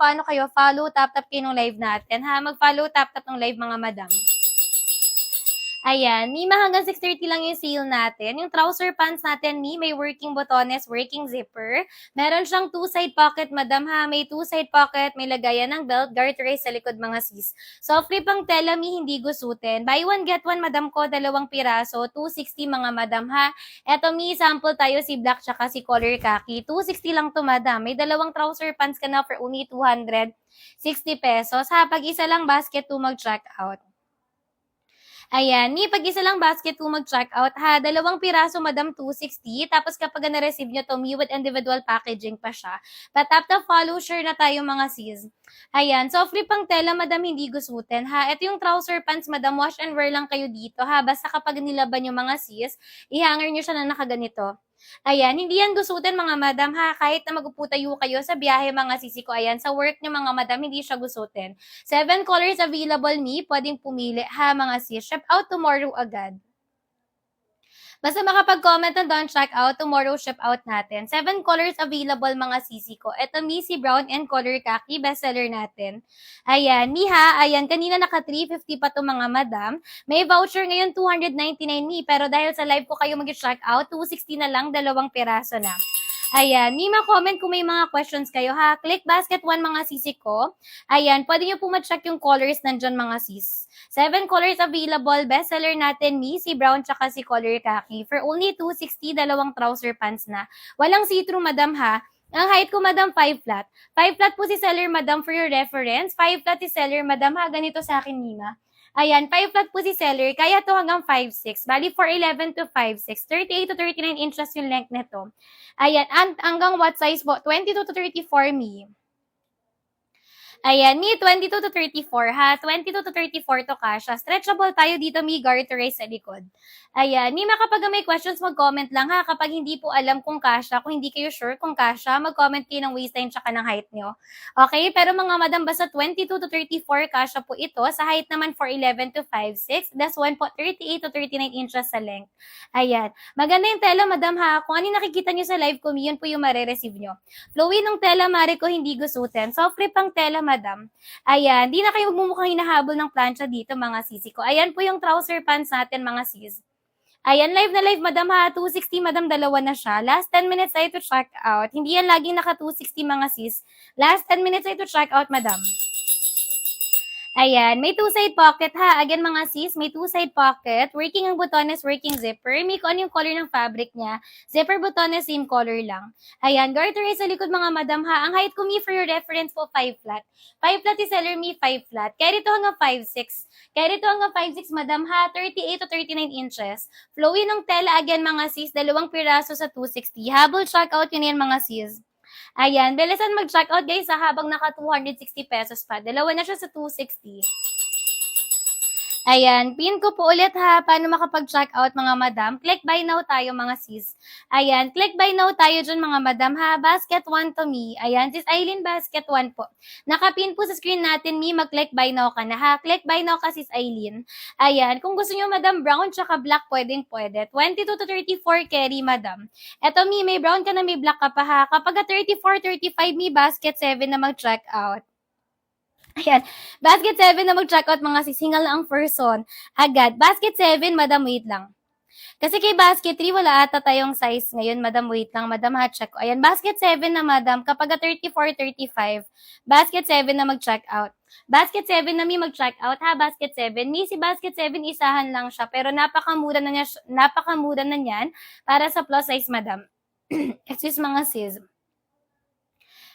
paano kayo, follow, tap kayo ng live natin, ha? Mag-follow, tap ng live mga madam. Ayan, Mima, hanggang 6:30 lang yung sale natin. Yung trouser pants natin, may working botones, working zipper. Meron siyang two-side pocket, madam ha. May two-side pocket, may lagayan ng belt, garter sa likod mga sis. So, free pang tela, hindi gusutin. Buy one, get one, madam ko, 2 piraso, 260 mga madam ha. Eto, sample tayo si black tsaka si color khaki. 260 lang to, madam. May dalawang trouser pants ka na for only 260 pesos ha. Pag isa lang basket to mag-check out. Ayan, pag isa lang basket po mag-check out ha. 2 piraso, madam, 260. Tapos kapag na-receive nyo to, with individual packaging pa siya. Patap to follow, share na tayo mga sis. Ayan, so free pang tela, madam, hindi gusutin ha. Ito yung trouser pants, madam, wash and wear lang kayo dito ha. Basta kapag nilaban yung mga sis, i-hanger nyo siya na nakaganito. Ayan, hindi yan gusutin mga madam ha. Kahit na magpuputayo kayo sa biyahe mga sisi ko, ayan, sa work nyo mga madam, hindi siya gusutin. 7 colors available, pwedeng pumili ha mga sis. Ship out tomorrow agad. Basta makapag-comment na doon, check out, tomorrow ship out natin. 7 colors available mga sisi ko. Ito si brown and color khaki, bestseller natin. Ayan, ayan, kanina naka 350 pa to mga madam. May voucher ngayon 299 pero dahil sa live ko kayo mag-check out, 260 na lang, 2 piraso na. Ayan, comment kung may mga questions kayo ha. Click basket 1 mga sisi ko. Ayan, pwede nyo po ma-check yung colors nandyan mga sis. 7 colors available. Bestseller natin, si brown tsaka si color khaki. For only 260, 2 trouser pants na. Walang see-through, madam ha. Ang height ko, madam, 5 flat. 5 flat po si seller, madam, for your reference. 5 flat si seller, madam ha. Ganito sa akin, Mima. Ayan, 5 flat po si seller. Kaya to hanggang 5'6". Bali, 4'11 to 5'6". 38 to 39 inches yung length nito. Ayan, hanggang what size po? 22 to 34, Ayan, 22 to 34 ha. 22 to 34 to kasha. Stretchable tayo dito, garter sa likod. Ayan, kapag may questions, mag-comment lang ha. Kapag hindi po alam kung kasha, kung hindi kayo sure kung kasha, mag-comment kayo ng waistline tsaka ng height nyo. Okay, pero mga madam, basta 22 to 34 kasha po ito. Sa height naman, 4'11 to 5'6". That's 1 po, 38 to 39 inches sa length. Ayan, maganda yung tela, madam ha. Kung ano yung nakikita nyo sa live ko, yun po yung mare-receive nyo. Flowy ng tela, mare ko, hindi gusutin. So, free pang tela, madam. Ayan, di na kayo magmumukhang hinahabol ng plancha dito, mga sisi ko. Ayan po yung trouser pants natin, mga sis. Ayan, live na live, madam ha. 260, madam, 2 na siya. Last 10 minutes tayo to check out. Hindi yan laging naka 260, mga sis. Last 10 minutes tayo to check out, madam. Ayan, may two-side pocket ha. Again mga sis, may two-side pocket. Working ang butones, working zipper. May kung ano yung color ng fabric niya. Zipper butones, same color lang. Ayan, garter sa likod mga madam ha. Ang height ko for your reference po, 5 flat. 5 flat is seller 5 flat. Kaya dito hanggang 5'6". Kaya dito hanggang 5'6 madam ha. 38 to 39 inches. Flowy ng tela again mga sis. 2 piraso sa 260. Habol checkout yun yan mga sis. Ayan, bilisan mag-check out guys habang naka 260 pesos pa. Dalawa na siya sa 260. Ayan, pin ko po ulit ha, paano makapag-check out mga madam. Click buy now tayo mga sis. Ayan, click buy now tayo dyan mga madam ha. Basket 1 to Ayan, sis Aileen, basket 1 po. Nakapin po sa screen natin, mag-click buy now ka na ha. Click buy now ka sis Aileen. Ayan, kung gusto nyo madam brown tsaka black, pwedeng pwede. 22 to 34 carry madam. Eto may brown ka na, may black ka pa ha. Kapag 34, 35, basket 7 na mag-check out. Ayan. Basket 7 na mag-check out mga sisingal na ang person. Agad. Basket 7, madam, wait lang. Kasi kay basket 3, wala ata tayong size ngayon. Madam, wait lang. Madam, ha-check ko. Ayan, basket 7 na, madam. Kapag 34, 35, basket 7 na mag-check out. Basket 7 na mag-check out, ha? Basket 7. Si basket 7, isahan lang siya. Pero napakamura na niyan para sa plus size, madam. Excuse mga sis.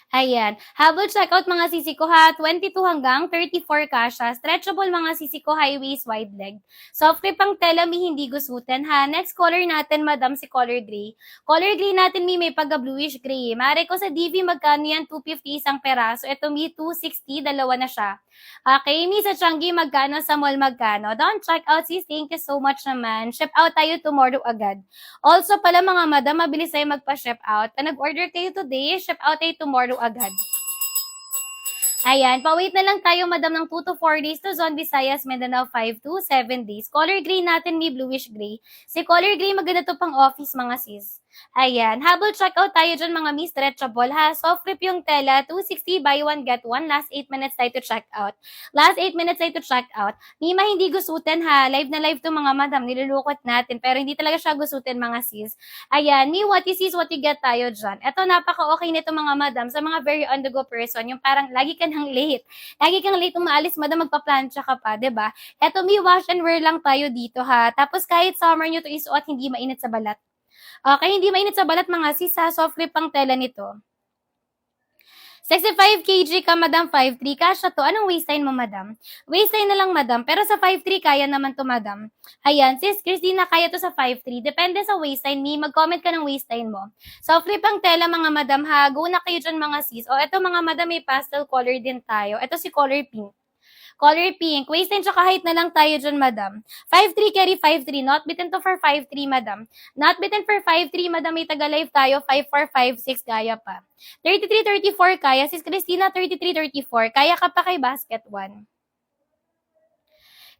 Ayan. Habol checkout mga sisi ko ha. 22 hanggang 34 kasha. Stretchable mga sisi ko, high waist, wide leg. Soft grip ang tela, hindi gusutin ha. Next color natin, madam, si color gray. Color gray natin, may pagka-bluish gray. Mare ko sa DV, magkano yan? 250 isang peraso. Ito, 260, 2 na siya. Okay, sa Changi, magkano? Sa mall, magkano? Don't check out, sis. Thank you so much naman. Ship out tayo tomorrow agad. Also pala mga madam, mabilis tayo magpa-ship out. Pag nag-order kayo today, ship out tayo tomorrow agad. Ayan, pa-wait na lang tayo madam ng 2 to 4 days to Zone Visayas, Mindanao 5 to 7 days. Color gray natin, bluish gray. Si color gray maganda to pang office mga sis. Ayan. Habol checkout tayo dyan mga mi, stretchable ha. Soft grip yung tela, 260 buy one get one. Last 8 minutes tayo to check out. Last 8 minutes tayo to check out. Mima, hindi gusutin ha. Live na live to mga madam. Nilulukot natin. Pero hindi talaga siya gusutin mga sis. Ayan. Mi, what you see is what you get tayo dyan. Ito, napaka-okay nito mga madam. Sa mga very on-the-go person, yung parang lagi ka nang late. Lagi kang late umaalis, madam, magpa-plancha ka pa, 'di ba? Ito, mi, wash and wear lang tayo dito ha. Tapos kahit summer nyo to isuot, hindi mainit sa balat. Okay, hindi mainit sa balat mga sis ha. Soft grip ang tela nito. 65 kg ka, madam, 5'3". Kasha to. Anong waistline mo, madam? Waistline na lang, madam. Pero sa 5'3", kaya naman to, madam. Ayan, sis Christina, kaya to sa 5'3". Depende sa waistline, mi. Mag-comment ka ng waistline mo. So, flip ang tela, mga madam, ha. Go na kayo dyan, mga sis. O, eto, mga madam, may pastel color din tayo. Eto si color pink. Color pink. Waistline tsaka height na lang tayo dyan, madam. 5'3", carry 5'3". Not bitten to for 5'3", madam. Not bitten for 5'3", madam. May taga-live tayo. 5'4", 5'6", kaya pa. 33, 34, kaya. Sis Christina, 33, 34. Kaya ka pa kay basket 1.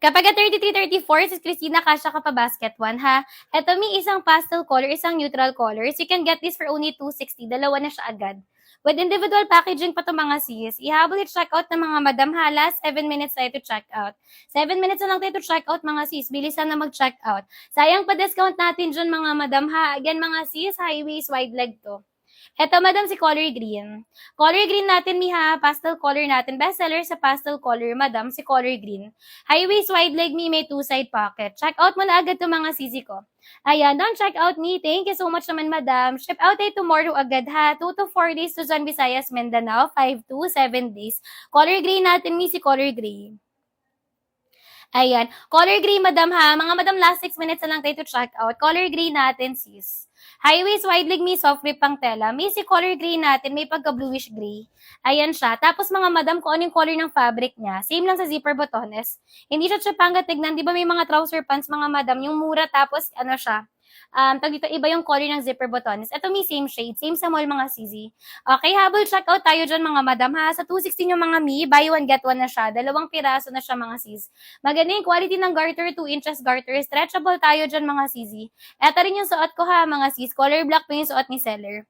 Kapag 33, 34, sis Christina, kasha ka pa basket 1, ha? Ito, may isang pastel color, isang neutral colors. You can get this for only 260. Dalawa na siya agad. With individual packaging pa to mga sis, ihabol i-check out ng mga madam ha. Last 7 minutes tayo to check out. 7 minutes na lang tayo to check out mga sis. Bilisan na mag-check out. Sayang pa discount natin dyan mga madam ha. Again mga sis, high waist, wide leg to. Eto, madam, si color green. Color green natin, miha. Pastel color natin. Bestseller sa pastel color, madam, si color green. High waist, wide leg, mi, may two-side pocket. Check out mo na agad itong mga sisi ko. Ayan, don't check out me. Thank you so much naman, madam. Ship out ay tomorrow agad, ha. 2 to 4 days to Luzon, Visayas, Mindanao. 5 to 7 days. Color gray natin, mi, si color gray. Ayan. Color gray, madam, ha. Mga madam, last 6 minutes na lang tayo to check out. Color gray natin, sis. High waist, wide leg, may soft grip pang tela. May si color gray natin, may pagka-bluish gray. Ayan siya. Tapos mga madam, kung ano yung color ng fabric niya, same lang sa zipper botones. Hindi siya tsapanga tignan. Di ba may mga trouser pants, mga madam, yung mura tapos ano siya, tag dito, iba yung color ng zipper botones. Ito may same shade, same sa mall mga CZ. Okay, habol checkout tayo dyan mga madam ha. Sa 216 yung mga mi, buy one get one na siya. 2 piraso na siya mga sis. Maganda yung quality ng garter, 2 inches garter. Stretchable tayo dyan mga CZ. Ito rin yung suot ko ha mga sis. Color black po yung suot ni seller.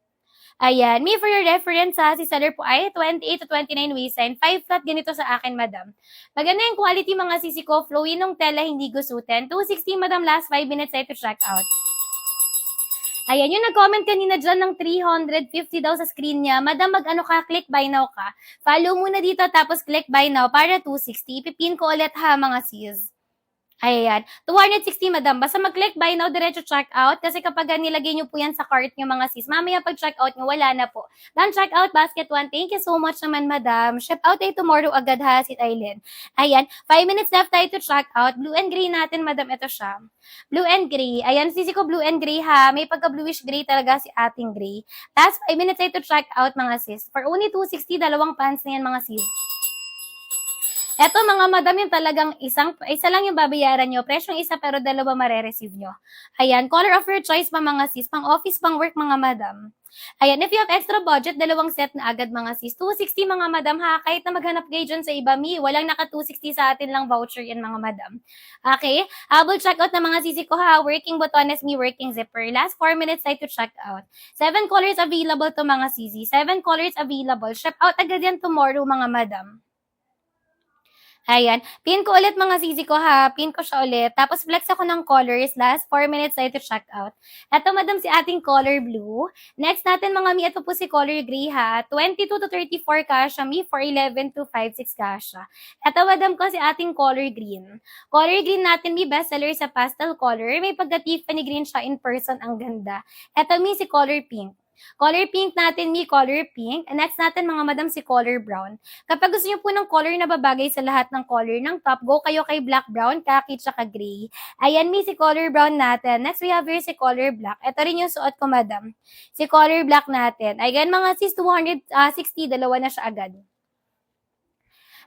Ayan, me for your reference ha, si seller po ay 28 to 29 waistline, 5 flat ganito sa akin, madam. Maganda yung quality mga sisi ko, flowy nung tela, hindi gusutin. 260, madam, last 5 minutes tayo to check out. Ayan, yung nag-comment kanina dyan ng 350 daw sa screen niya. Madam, mag-ano ka, click buy now ka. Follow muna dito, tapos click buy now para 260. Ipipin ko ulit ha, mga sis. Ayan. 260, madam. Basta mag-click buy now, diretso check out. Kasi kapag nilagay nyo po yan sa cart nyo, mga sis, mamaya pag check out nyo, wala na po. Then check out, basket 1. Thank you so much naman, madam. Ship out ay tomorrow agad ha, si Aileen. Ayan. 5 minutes left tayo to check out. Blue and gray natin, madam. Ito siya. Blue and gray. Ayan, sisi ko blue and gray ha. May pagka-bluish gray talaga si ating gray. Last 5 minutes tayo to check out, mga sis. For only 260, dalawang pants na yan, mga sis. Eto mga madam, yung talagang isa lang yung babayaran nyo. Presyong isa pero dalawa mare-receive nyo. Ayan, color of your choice pa mga sis. Pang office, pang work mga madam. Ayan, if you have extra budget, dalawang set na agad mga sis. 260 mga madam ha. Kahit na maghanap kayo dyan sa iba, walang naka 260 sa atin lang voucher yan mga madam. Okay, habol check out na mga sisi ko ha. Working botones, working zipper. Last 4 minutes tayo to check out. 7 colors available to mga sisi. 7 colors available. Ship out agad yan tomorrow mga madam. Ayan. Pin ko ulit mga sisi ko ha. Pin ko siya ulit. Tapos flex ako ng colors. Last 4 minutes tayo to check out. Ito madam si ating color blue. Next natin mga mi, ito po si color gray ha. 22 to 34 kasha mi. 411 to 56 kasha. Ito madam ko si ating color green. Color green natin mi, bestseller sa pastel color. May pagka-Tiffany green siya in person. Ang ganda. Ito mi si color pink. Color pink natin, mi, color pink. And next natin, mga madam, si color brown. Kapag gusto niyo po ng color na babagay sa lahat ng color ng top, go kayo kay black, brown, khaki, tsaka gray. Ayan, mi, si color brown natin. Next, we have here si color black. Ito rin yung suot ko, madam. Si color black natin. Ayan, mga sis, 260, dalawa na siya agad.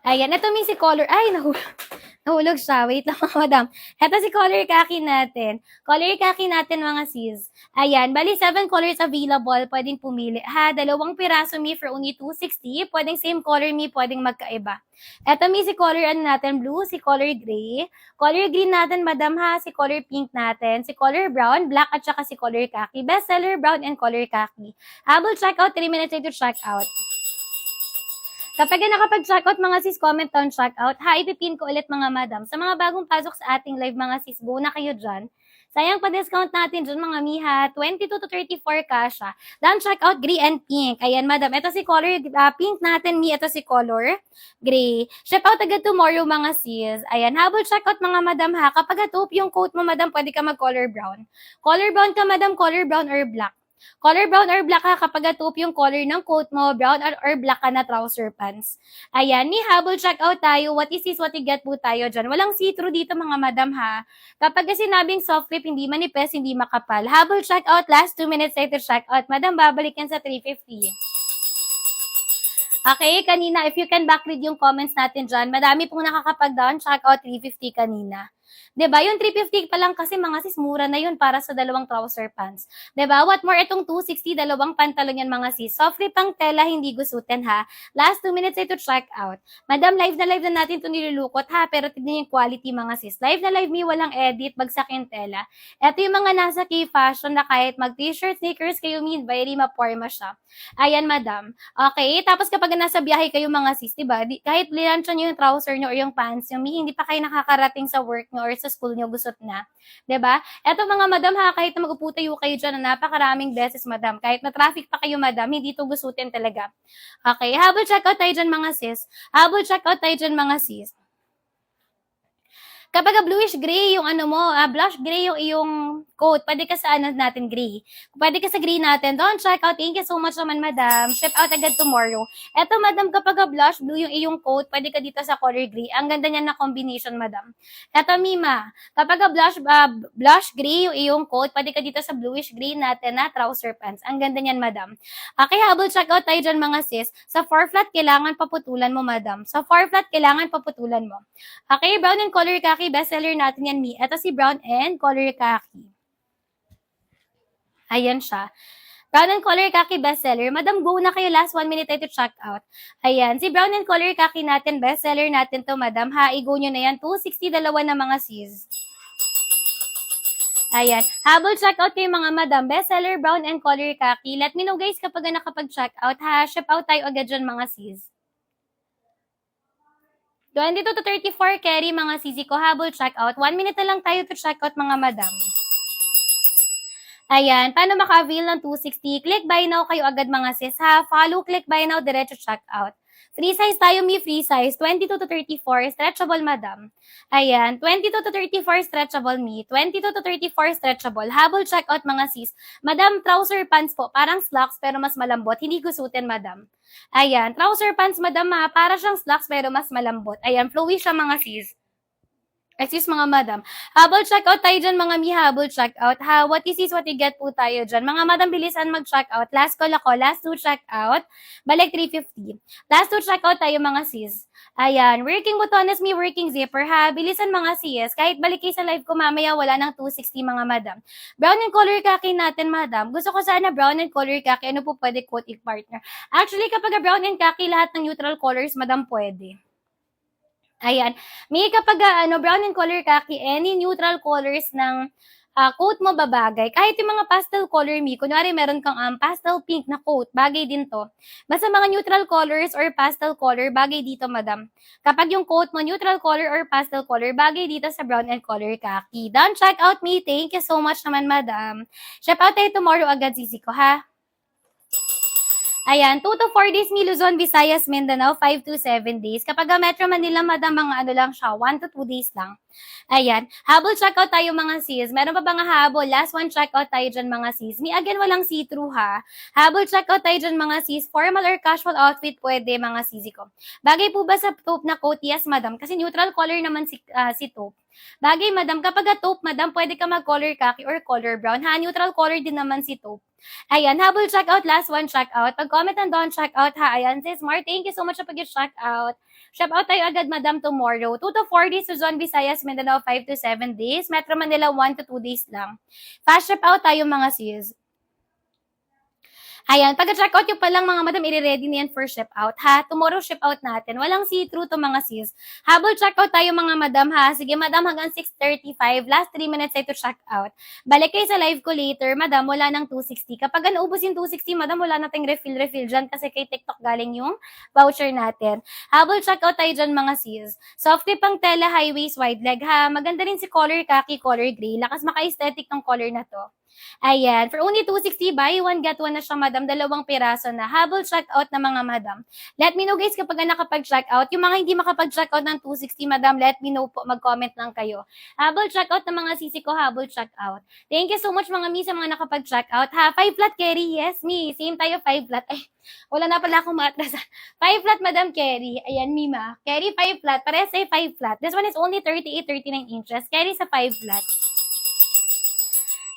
Ayan, ito may si color. Ay, nahulog siya. Wait lang, madam. Ito si color khaki natin. Color khaki natin, mga sis. Ayan, bali 7 colors available. Pwedeng pumili. Ha, 2 piraso me for only 260. Pwedeng same color me, pwedeng magkaiba. Ito may si color ano natin, blue, si color gray. Color green natin, madam ha, si color pink natin, si color brown, black at saka si color khaki. Bestseller brown and color khaki. Habol checkout, 3 minutes to check out. Kapag nakapag-checkout mga sis, comment down checkout. Ha, ipipin ko ulit mga madam. Sa mga bagong pasok sa ating live mga sis, go na kayo dyan. Sayang pa discount natin dyan mga miha. 22 to 34 kasha. Down checkout, gray and pink. Ayan madam, ito si color pink natin, mi. Ito si color gray. Ship out agad tomorrow mga sis. Ayan, habol checkout mga madam ha. Kapag taupe yung coat mo madam, pwede ka mag-color brown. Color brown ka madam, color brown or black. Color brown or black ka kapag taupe yung color ng coat mo, brown or black ka na trouser pants. Ayan, may habol checkout tayo. What is this, what you get po tayo dyan. Walang see-through dito mga madam ha. Kapag sinabing soft clip, hindi manipes, hindi makapal. Habol checkout, last 2 minutes later checkout. Madam, babalik yan sa 350. Okay, kanina, if you can backread yung comments natin dyan, madami pong nakakapag-down checkout 350 kanina. 'Di ba? Yung 350 pa lang kasi mga sis, mura na yun para sa dalawang trouser pants. 'Di ba? What more itong 260, dalawang pantalon yan mga sis. Soft rip ang tela, hindi gusutin ha. Last 2 minutes ito check out. Madam, live na natin ito nilulukot ha, pero tignan yung quality mga sis. Live na live me, walang edit, bagsak yung tela. Ito yung mga nasa key fashion na kahit mag t-shirt, sneakers kayo mean, very maporma siya. Ayan madam. Okay, tapos kapag nasa biyahe kayo mga sis, 'di ba? Kahit linansya nyo yung trouser nyo or yung pants nyo, hindi pa kayo nakakarating sa work nyo or sa school nyo, gusot na. 'Di ba? Eto mga madam ha, kahit na mag-upo tayo kayo dyan na napakaraming beses madam, kahit na traffic pa kayo madam, hindi to gusutin talaga. Okay, habol checkout tayo dyan mga sis. Habol checkout tayo dyan mga sis. Kapag bluish gray yung ano mo, blush gray yung iyong coat, pwede ka sa ano natin gray. Pwede ka sa gray natin. Don't check out. Thank you so much naman, madam. Ship out agad tomorrow. Eto, madam, kapag blush blue yung iyong coat, pwede ka dito sa color gray. Ang ganda niya na combination, madam. Eto, Mima, kapag blush gray yung iyong coat, pwede ka dito sa bluish gray natin na trouser pants. Ang ganda niyan, madam. Okay, habol check out tayo dyan, mga sis. Sa 4 flat, kailangan paputulan mo, madam. Sa 4 flat, kailangan paputulan mo. Okay, brown and color khaki, bestseller natin yan, Mi. Ito si brown and color khaki. Ayan siya. Brown and color khaki bestseller. Madam, go na kayo. Last 1 minute tayo to check out. Ayan. Si brown and color khaki natin, bestseller natin to, madam. Ha, i-go nyo na yan. 260 dalawa na mga sis. Ayan. Habol check out kayo mga madam. Bestseller brown and color khaki. Let me know guys kapag nakapag-check out. Ha, ship out tayo agad dyan mga sis. 22 to 34 carry mga sisi ko, habol check out. 1 minute na lang tayo to check out mga madam. Ayan, paano maka-avail ng 260? Click buy now kayo agad mga sis ha. Follow, click buy now, diretso check out. Free size tayo, Mi, free size. 22 to 34, stretchable, madam. Ayan, 22 to 34, stretchable, Mi. 22 to 34, stretchable. Habol check out mga sis. Madam, trouser pants po, parang slacks pero mas malambot. Hindi gusutin, madam. Ayan, trouser pants, madam ha. Para siyang slacks pero mas malambot. Ayan, flowy siya mga sis. Excuse mga madam. Habol checkout tayo dyan mga mi, habol checkout. Ha, what is what you get po tayo dyan. Mga madam, bilisan mag-checkout. Last call ako. Last 2 checkout. Balik 350. Last 2 checkout tayo mga sis. Ayan. Working botones, mi working zipper ha. Bilisan mga sis. Kahit balik kayo sa live ko mamaya, wala nang 260 mga madam. Brown and color khaki natin madam. Gusto ko sana brown and color khaki. Ano po pwede quote partner? Actually, kapag brown and khaki, lahat ng neutral colors, madam, pwede. Ayan. May kapag brown and color khaki, any neutral colors ng coat mo babagay. Kahit yung mga pastel color, Mi, kunwari meron kang pastel pink na coat, bagay din to. Basta mga neutral colors or pastel color, bagay dito, madam. Kapag yung coat mo neutral color or pastel color, bagay dito sa brown and color khaki. Done, check out, Mi. Thank you so much naman, madam. Ship out tayo tomorrow agad, sisi ko, ha? Ayan, 2 to 4 days, Mi, Luzon, Visayas, Mindanao, 5 to 7 days. Kapag Metro Manila, madam, mga ano lang siya, 1 to 2 days lang. Ayan, habol checkout tayo mga sis. Meron pa ba nga habol? Last one checkout tayo dyan mga sis. Mi, again, walang see-through ha. Habol checkout tayo dyan mga sis. Formal or casual outfit, pwede mga sisi ko. Bagay po ba sa taupe na coat? Yes, madam. Kasi neutral color naman si taupe. Bagay, madam. Kapag taupe, madam, pwede ka mag-color khaki or color brown. Ha, neutral color din naman si taupe. Ayan, habol checkout, last one checkout. Pag-comment ng don't checkout ha. Ayan, sis Mar, thank you so much sa pag-checkout. Shop out tayo agad, madam, tomorrow. 2 to 4 days, Luzon, Visayas, Mindanao, 5 to 7 days. Metro Manila, 1 to 2 days lang. Fast shop out tayo, mga sis. Ayan, pagka-checkout yung palang mga madam, i-ready niyan for ship out, ha? Tomorrow ship out natin. Walang see-through to, mga sis. Habol checkout tayo, mga madam, ha? Sige, madam, hanggang 6:35. Last 3 minutes tayo to check out. Balik kayo sa live ko later. Madam, wala nang 260. Kapag naubos yung 260, madam, wala nating refill dyan kasi kay TikTok galing yung voucher natin. Habol checkout tayo dyan, mga sis. Soft tip ang tela, high waist, wide leg, ha? Maganda rin si color khaki, color gray. Lakas maka-aesthetic ng color na to. Ayan, for only 260, buy one, get one na siya, madam. Dalawang piraso na. Habol checkout na, mga madam. Let me know, guys, kapag nakapag-checkout. Yung mga hindi makapag-checkout ng 260, madam, let me know po. Mag-comment lang kayo. Habol checkout na, mga sisi ko, habol checkout. Thank you so much, mga mi, sa mga nakapag-checkout. Ha, 5 flat carry. Yes, mi. Same tayo, 5 flat. Ay, wala na pala akong maatras. 5 flat, madam, carry. Ayan, Mima. Carry 5 flat. Pares ay 5 flat. This one is only 38, 39 inches. Carry sa 5 flat.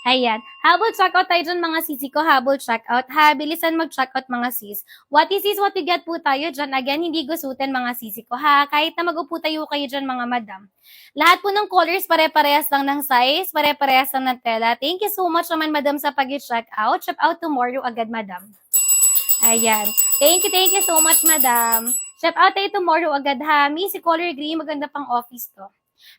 Ayan. Habol checkout tayo dyan, mga sisi ko. Habol checkout. Ha, bilisan mag-checkout, mga sis. What is what you get po tayo dyan. Again, hindi gusutin, mga sisi ko. Ha, kahit na mag-upo tayo kayo dyan, mga madam. Lahat po ng colors, pare-parehas lang ng size, pare-parehas lang ng tela. Thank you so much naman, madam, sa pag-checkout. Shop out tomorrow agad, madam. Ayan. Thank you so much, madam. Shop out tayo tomorrow agad, ha. Mi, si color green, maganda pang office to.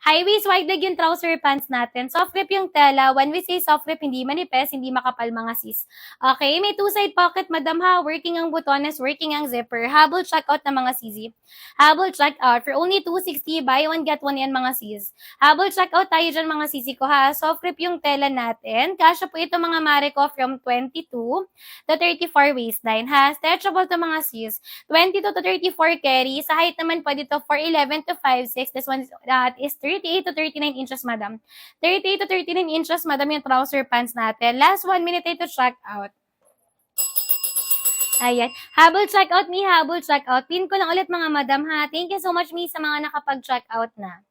High waist, wide leg yung trouser pants natin. Soft grip yung tela. When we say soft grip, hindi manipes, hindi makapal, mga sis. Okay, may two-side pocket, madam, ha. Working ang butones, working ang zipper. Habol checkout na, mga sisi. Habol checkout. For only 260, buy one, get one yan, mga sis. Habol checkout tayo dyan, mga sisi ko, ha. Soft grip yung tela natin. Kasya po ito, mga mare ko, from 22 to 34 waistline, ha. Stretchable to, mga sis. 22 to 34 carry. Sa height naman, pwede to 4'11 to 5'6. This one is 38 to 39 inches, madam. 38 to 39 inches, madam, yung trouser pants natin. Last 1 minute to check out. Ayan. Habol check out, mi. Habol check out. Pin ko lang ulit, mga madam, ha. Thank you so much, mi, sa mga nakapag-check out na.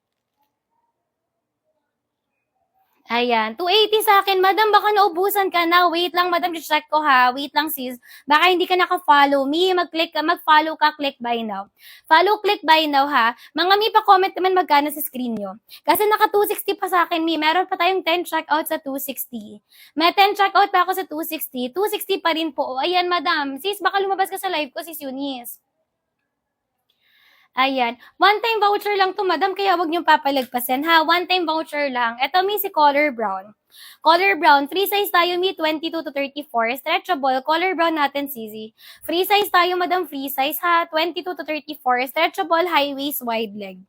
Ayan, 280 sa akin. Madam, baka naubusan ka na. Wait lang, madam, check ko, ha. Wait lang, sis. Baka hindi ka naka-follow. Mi, mag-follow ka, click buy now. Follow, click buy now, ha. Mga mi, pa-comment naman magkano sa screen nyo. Kasi naka 260 pa sa akin, mi. Meron pa tayong 10 checkout sa 260. May 10 checkout pa ako sa 260. 260 pa rin po. Ayan, madam. Sis, baka lumabas ka sa live ko, sis Eunice. Ayan. One-time voucher lang to, madam, kaya wag niyong papalagpasin, ha? One-time voucher lang. Ito, mi, si color brown. Color brown, free size tayo, mi, 22 to 34. Stretchable, color brown natin, Sisi. Free size tayo, madam, free size, ha? 22 to 34. Stretchable, high waist, wide leg.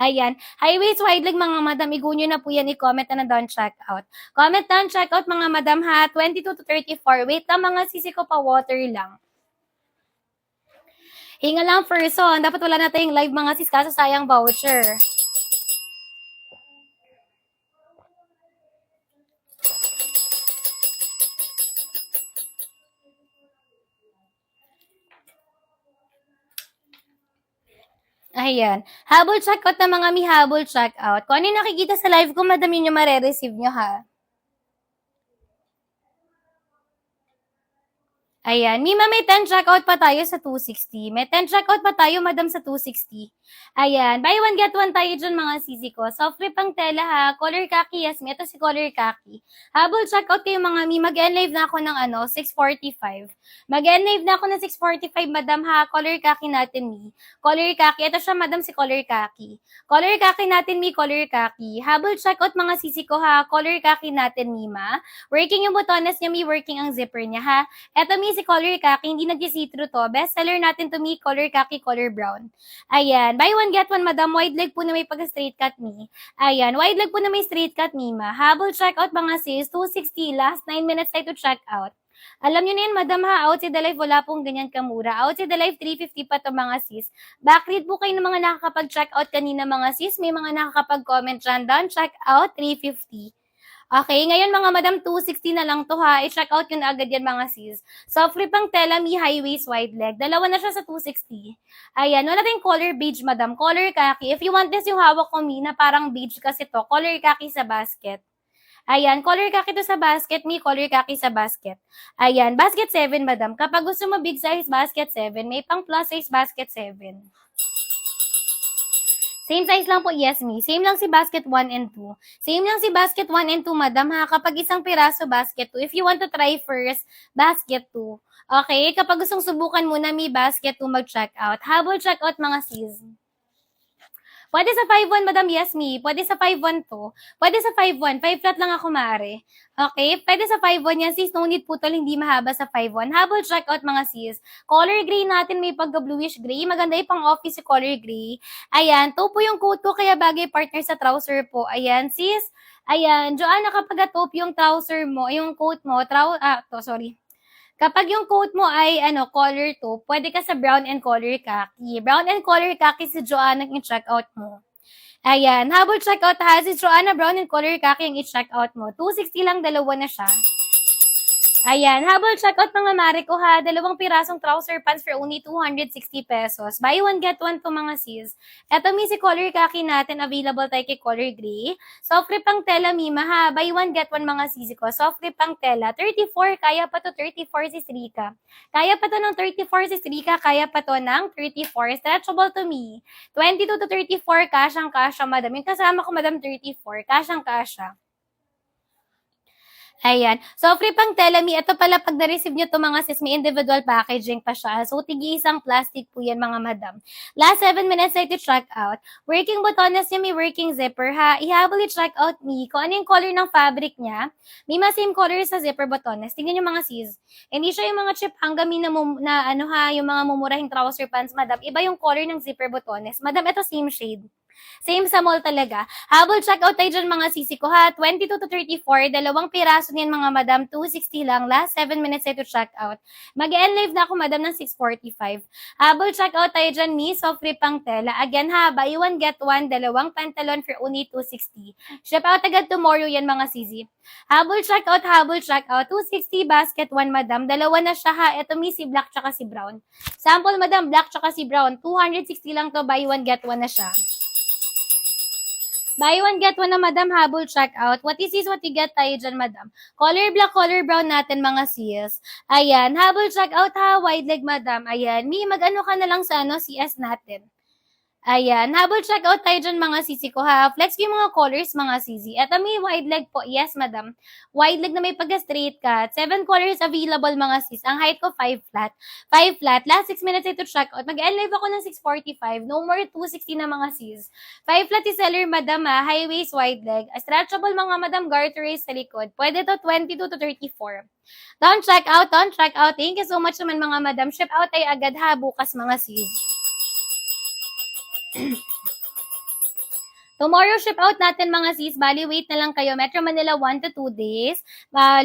Ayan. High waist, wide leg, mga madam. Igunyo na po yan. I-comment na down checkout. Comment down checkout, mga madam, ha? 22 to 34. Wait lang, mga sisi ko pa, water lang. Hinga lang, person. Dapat wala na tayong live, mga sis, kaso sayang voucher. Ayan. Habol checkout na, mga mi, habol checkout. Kung ano yung nakikita sa live ko, madam, yun yung mare-receive nyo, ha? Ayan. Mima, may 10 checkout pa tayo sa 260. May 10 checkout pa tayo, madam, sa 260. Ayan. Buy one, get one tayo dyan, mga sisi ko. Soft rip ang tela, ha. Color khaki, yes, ito si color khaki. Habol checkout kayo, mga mi. Mag-end live na ako ng 6:45. Mag-end live na ako ng 6:45, madam, ha. Color khaki natin, mi. Color khaki. Ito siya, madam, si color khaki. Color khaki natin, mi. Color khaki. Habol checkout, mga sisi ko, ha. Color khaki natin, Mima. Working yung butones niya, mi. Working ang zipper niya, ha. Ito, mi, si color khaki, hindi nag-see-through to. Best seller natin to, mi, color khaki, color brown. Ayan, buy one, get one, madam. Wide leg po na may pag-straight cut, mi. Ayan, wide leg po na may straight cut, Mima. Habol checkout, mga sis, 260. Last 9 minutes tayo to check out. Alam nyo na yun, madam, ha. Outside the live, wala pong ganyan kamura. Outside the live, 350 pa to, mga sis. Backread po kayo ng mga nakakapag-check out kanina, mga sis. May mga nakakapag-comment dyan down. Check out, 350. Okay, ngayon, mga madam, 260 na lang to, ha. I-check out yun agad yan, mga sis. Soft rip ang tela, mi, high waist, wide leg. Dalawa na siya sa 260. Ayan, wala tayong color beige, madam. Color khaki. If you want this, yung hawak ko, mi, na parang beige kasi to. Color khaki sa basket. Ayan, color kaki to sa basket, may color kaki sa basket. Ayan, basket 7, madam. Kapag gusto mo big size basket 7, may pang plus size basket 7. Same size lang po, yes, me. Same lang si basket 1 and 2. Same lang si basket 1 and 2, madam, ha? Kapag isang piraso, basket 2. If you want to try first, basket 2. Okay? Kapag gustong subukan muna, may basket 2 mag-check out. Habol check out, mga sis. Pwede sa 5-1, madam, yes, me. Pwede sa 5-1 to. Pwede sa 5-1. 5 flat lang ako, maaari. Okay? Pwede sa 5-1 yan, sis. No need putol, hindi mahaba sa 5-1. Habol check out, mga sis. Color gray natin, may pagka-bluish gray. Maganda yung pang-office si color gray. Ayan, to po yung coat ko, kaya bagay partner sa trouser po. Ayan, sis. Ayan, Joanna, kapag taupe yung trouser mo, yung coat mo, sorry. Kapag yung coat mo ay color to, pwede ka sa brown and color khaki. Brown and color khaki si Joanna yung check out mo. Ayan, habol check out ha, si Joanna brown and color khaki yung i-check out mo. 260 lang, dalawa na siya. Ayan, habol checkout mga mare ko ha, dalawang pirasong trouser pants for only 260 pesos. Buy one, get one to mga sis. Eto mi si color khaki natin, available tayo kay color gray. Soft rip ang tela mima ha, buy one, get one mga sisi ko. Soft rip ang tela, 34, kaya pa to 34 si Srika. Kaya pa to ng 34 si Srika, kaya pa to ng 34. Stretchable to me. 22 to 34, kasyang-kasya madam. Yung kasama ko madam 34, kasyang-kasya. Ayan. So, free pang telemi. Ito pala, pag na-receive nyo to mga sis, may individual packaging pa siya. So, tigi-isang plastic po yan mga madam. Last 7 minutes ay to check out. Working botones niya, may working zipper ha. Ihabol i-check out me kung ano yung color ng fabric niya. May mga same color sa zipper botones. Tingnan nyo mga sis. Hindi siya yung mga chip hanggamin yung mga mumurahing trouser pants, madam. Iba yung color ng zipper botones. Madam, ito same shade. Same sa mall talaga. Habol checkout tayo dyan mga sisi ko ha. 22 to 34. Dalawang piraso niyan mga madam. 260 lang. Last 7 minutes tayo to check out. Mag-end live na ako madam ng 6:45. Habol checkout tayo dyan ni soft rip ang tela. Again ha, buy one get one. Dalawang pantalon for only 260. Ship out agad tomorrow yan mga sisi. Habol checkout. 260 basket 1 madam. Dalawa na siya ha. Ito mi si black tsaka si brown. Sample madam, black tsaka si brown. 260 lang to. Buy one get one na siya. Buy one, get one na madam, habol check out. What is what you get tayo dyan, madam? Color black, color brown natin mga sis. Ayan, habol check out ha, wide leg madam. Ayan, mag-ano ka na lang sa CS natin. Ayan, habol check out tayo dyan mga sisi ko ha. Flex ko yung mga colors mga sisi. Eto may wide leg po. Yes, madam. Wide leg na may pagka-straight cut. 7 colors available mga sis. Ang height ko 5 flat. 5 flat. Last 6 minutes ito check out. Mag-end live ako ng 6:45. No more 260 na mga sis. 5 flat is seller madam ha. High waist, wide leg. Stretchable mga madam, garter race sa likod. Pwede to 22 to 34. Don't check out. Thank you so much naman mga madam. Ship out ay agad ha bukas mga sis. Tomorrow ship out natin mga sis. Bali, wait na lang kayo. Metro Manila 1 to 2 days.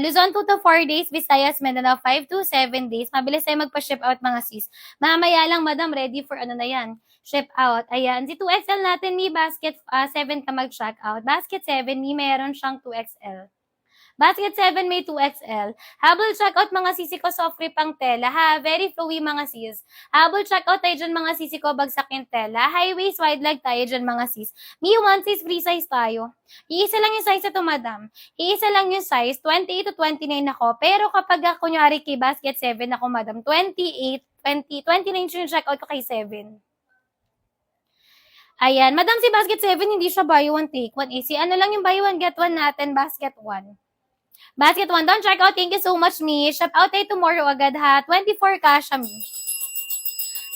Luzon 2 to 4 days. Visayas, Mindanao 5 to 7 days. Mabilis tayo magpa-ship out mga sis. Mamaya lang madam, ready for ano na yan. Ship out. Ayan. Si 2XL natin, may basket 7 ka mag-check out. Basket 7, may meron siyang 2XL. Basket 7 may 2XL. Habol checkout mga sisi ko, soft rip ang tela ha. Very flowy mga sis. Habol checkout tayo dyan mga sisi ko, bagsak yung tela. High waist, wide leg tayo dyan mga sis. Me one sis, free size tayo. Iisa lang yung size ito madam. Iisa lang yung size, 28 to 29 ako. Pero kapag kunyari kay basket 7 ako madam, 28, 20, 29 yung checkout ko kay 7. Ayan, madam si basket 7 hindi siya buy one take one. Easy, ano lang yung buy one get one natin, basket 1. Basket 1, don't check out. Thank you so much, mi. Shop out tayo tomorrow agad ha. 24 kasha, mi.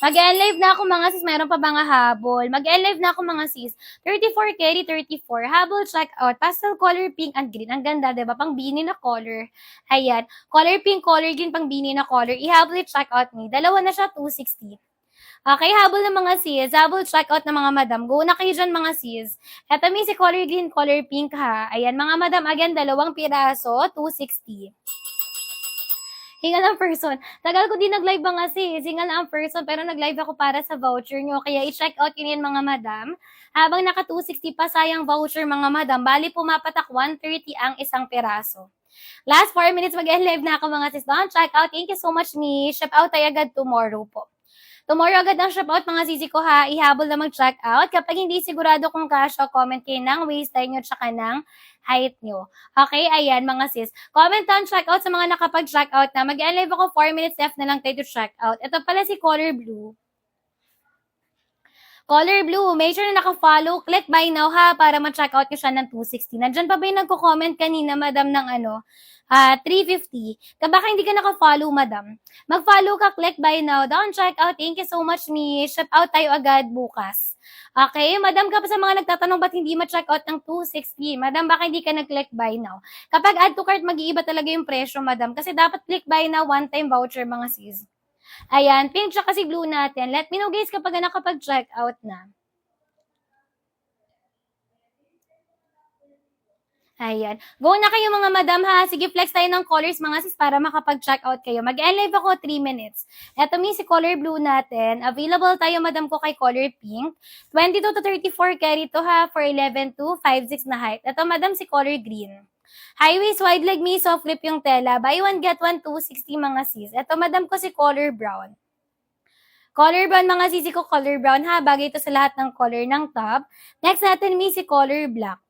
Mag-end live na ako mga sis. Meron pa mga habol. Mag-end live na ako mga sis. 34 carry, 34. Habol check out. Pastel color pink and green. Ang ganda, diba? Pang bini na color. Ayan. Color pink, color green, pang bini na color. I-habol check out mi. Dalawa na siya, 260. Okay, habol ng mga sis. Habol checkout ng mga madam. Go na kayo dyan mga sis. Eto may si color green, color pink ha. Ayan, mga madam, again, dalawang piraso, 260. Hingal ang person. Tagal ko din nag-live mga sis. Hingal ang person, pero nag-live ako para sa voucher nyo. Kaya i-check out yun yan mga madam. Habang naka 260 pa sayang voucher mga madam, bali pumapatak 130 ang isang piraso. Last 4 minutes mag-live na ako mga sis. Don't check out. Thank you so much, me. Ship out tayo agad tomorrow po. Tomorrow agad ang ship out mga sisi ko ha. Ihabol na mag-check out. Kapag hindi sigurado kung kasya, comment kayo ng waistline nyo tsaka ng height nyo. Okay, ayan mga sis. Comment down check out sa mga nakapag-check out na. Mag-live ako 4 minutes left na lang tayo to check out. Ito pala si Color Blue. Color Blue, make sure na naka-follow. Click buy now ha para ma-check out nyo siya ng 260. Nandyan pa ba yung nagko-comment kanina, madam, ng 350. Baka hindi ka naka-follow, madam. Mag-follow ka, click buy now. Down check out. Thank you so much, me. Ship out tayo agad bukas. Okay, madam, kapag sa mga nagtatanong ba't hindi ma-check out ng 260? Madam, baka hindi ka nag-click buy now. Kapag add to cart, mag-iiba talaga yung presyo, madam. Kasi dapat click buy now, one-time voucher, mga sis. Ayan, pink siya kasi blue natin. Let me know guys kapag nakapag-check out na. Ayan. Go na kayo mga madam ha. Sige, flex tayo ng colors mga sis para makapag-check out kayo. Mag-live ako 3 minutes. Eto si color blue natin. Available tayo madam ko kay color pink. 22 to 34 carry to ha for 11 to 5'6" na height. Eto madam si color green. High waist, wide leg, me, soft flip yung tela. Buy one, get one, 260 mga sis. Eto madam ko si color brown. Color brown mga sisi ko, color brown ha. Bagay ito sa lahat ng color ng top. Next natin si color black.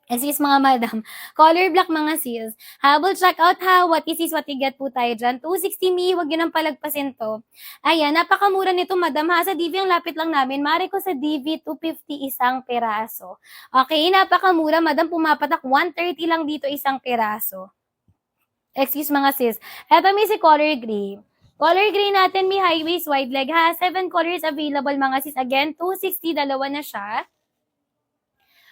Sis mga madam, color black mga sis. Habol check out ha, what is what you get po tayo dyan. 260 me, huwag yun ang palagpasin to. Ayan, napakamura nito madam ha. Sa DV ang lapit lang namin. Mari ko sa DV 250 isang peraso. Okay, napakamura madam, pumapatak 130 lang dito isang peraso. Excuse mga sis. Eto si color gray. Color gray natin, may high waist, wide leg ha. 7 colors available mga sis. Again, 260, dalawa na siya.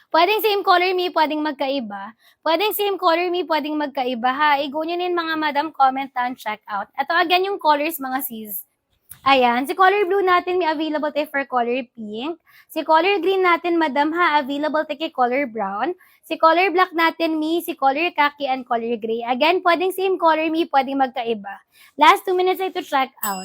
Pwedeng same color me, pwedeng magkaiba. Pwedeng same color me, pwedeng magkaiba ha. I-go nyo din mga madam, comment down, check out. Ito again yung colors mga sis. Ayan, si color blue natin may available tayo for color pink. Si color green natin, madam ha, available tayo kay color brown. Si color black natin, me, si color khaki and color gray. Again, pwedeng same color me, pwedeng magkaiba. Last 2 minutes ay to check out.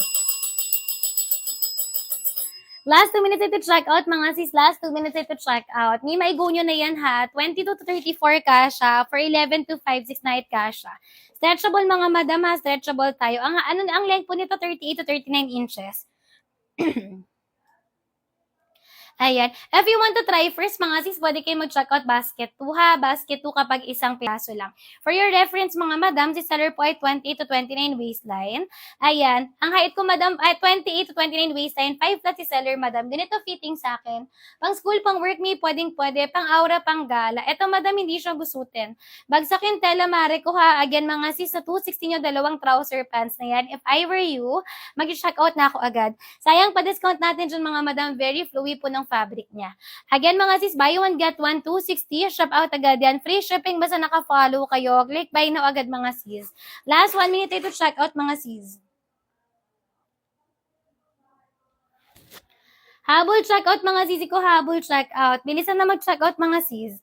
Last 2 minutes ay to check out, mga sis. Last 2 minutes ay to check out. May maigo nyo na yan ha. 22 to 34 kasha. For 11 to 5'6" night kasha. Stretchable mga madam ha. Stretchable tayo. Ang length po nito 38 to 39 inches. Ayan. If you want to try first, mga sis, pwede kayo mag-check out basket 2 ha. Basket 2 kapag isang piraso lang. For your reference, mga madam, si seller po ay 28 to 29 waistline. Ayan. Ang height ko, madam, ay 28 to 29 waistline. 5 flat si seller, madam. Ganito fitting sa akin. Pang school, pang work me, pwedeng pwede. Pang aura, pang gala. Ito, madam, hindi siya gusutin. Bagsak yung tela, mare ko ha. Again, mga sis, sa 260 nyo, dalawang trouser pants na yan. If I were you, mag-check out na ako agad. Sayang pa discount natin dyan, mga madam. Very flowy po ng fabric niya. Again, mga sis, buy one, get one, 260. Shop out agad yan. Free shipping, basta naka-follow kayo. Click buy now agad, mga sis. Last 1 minute to check out, mga sis. Habol check out, mga sisi ko. Habol check out. Bilisan na mag-check out, mga sis.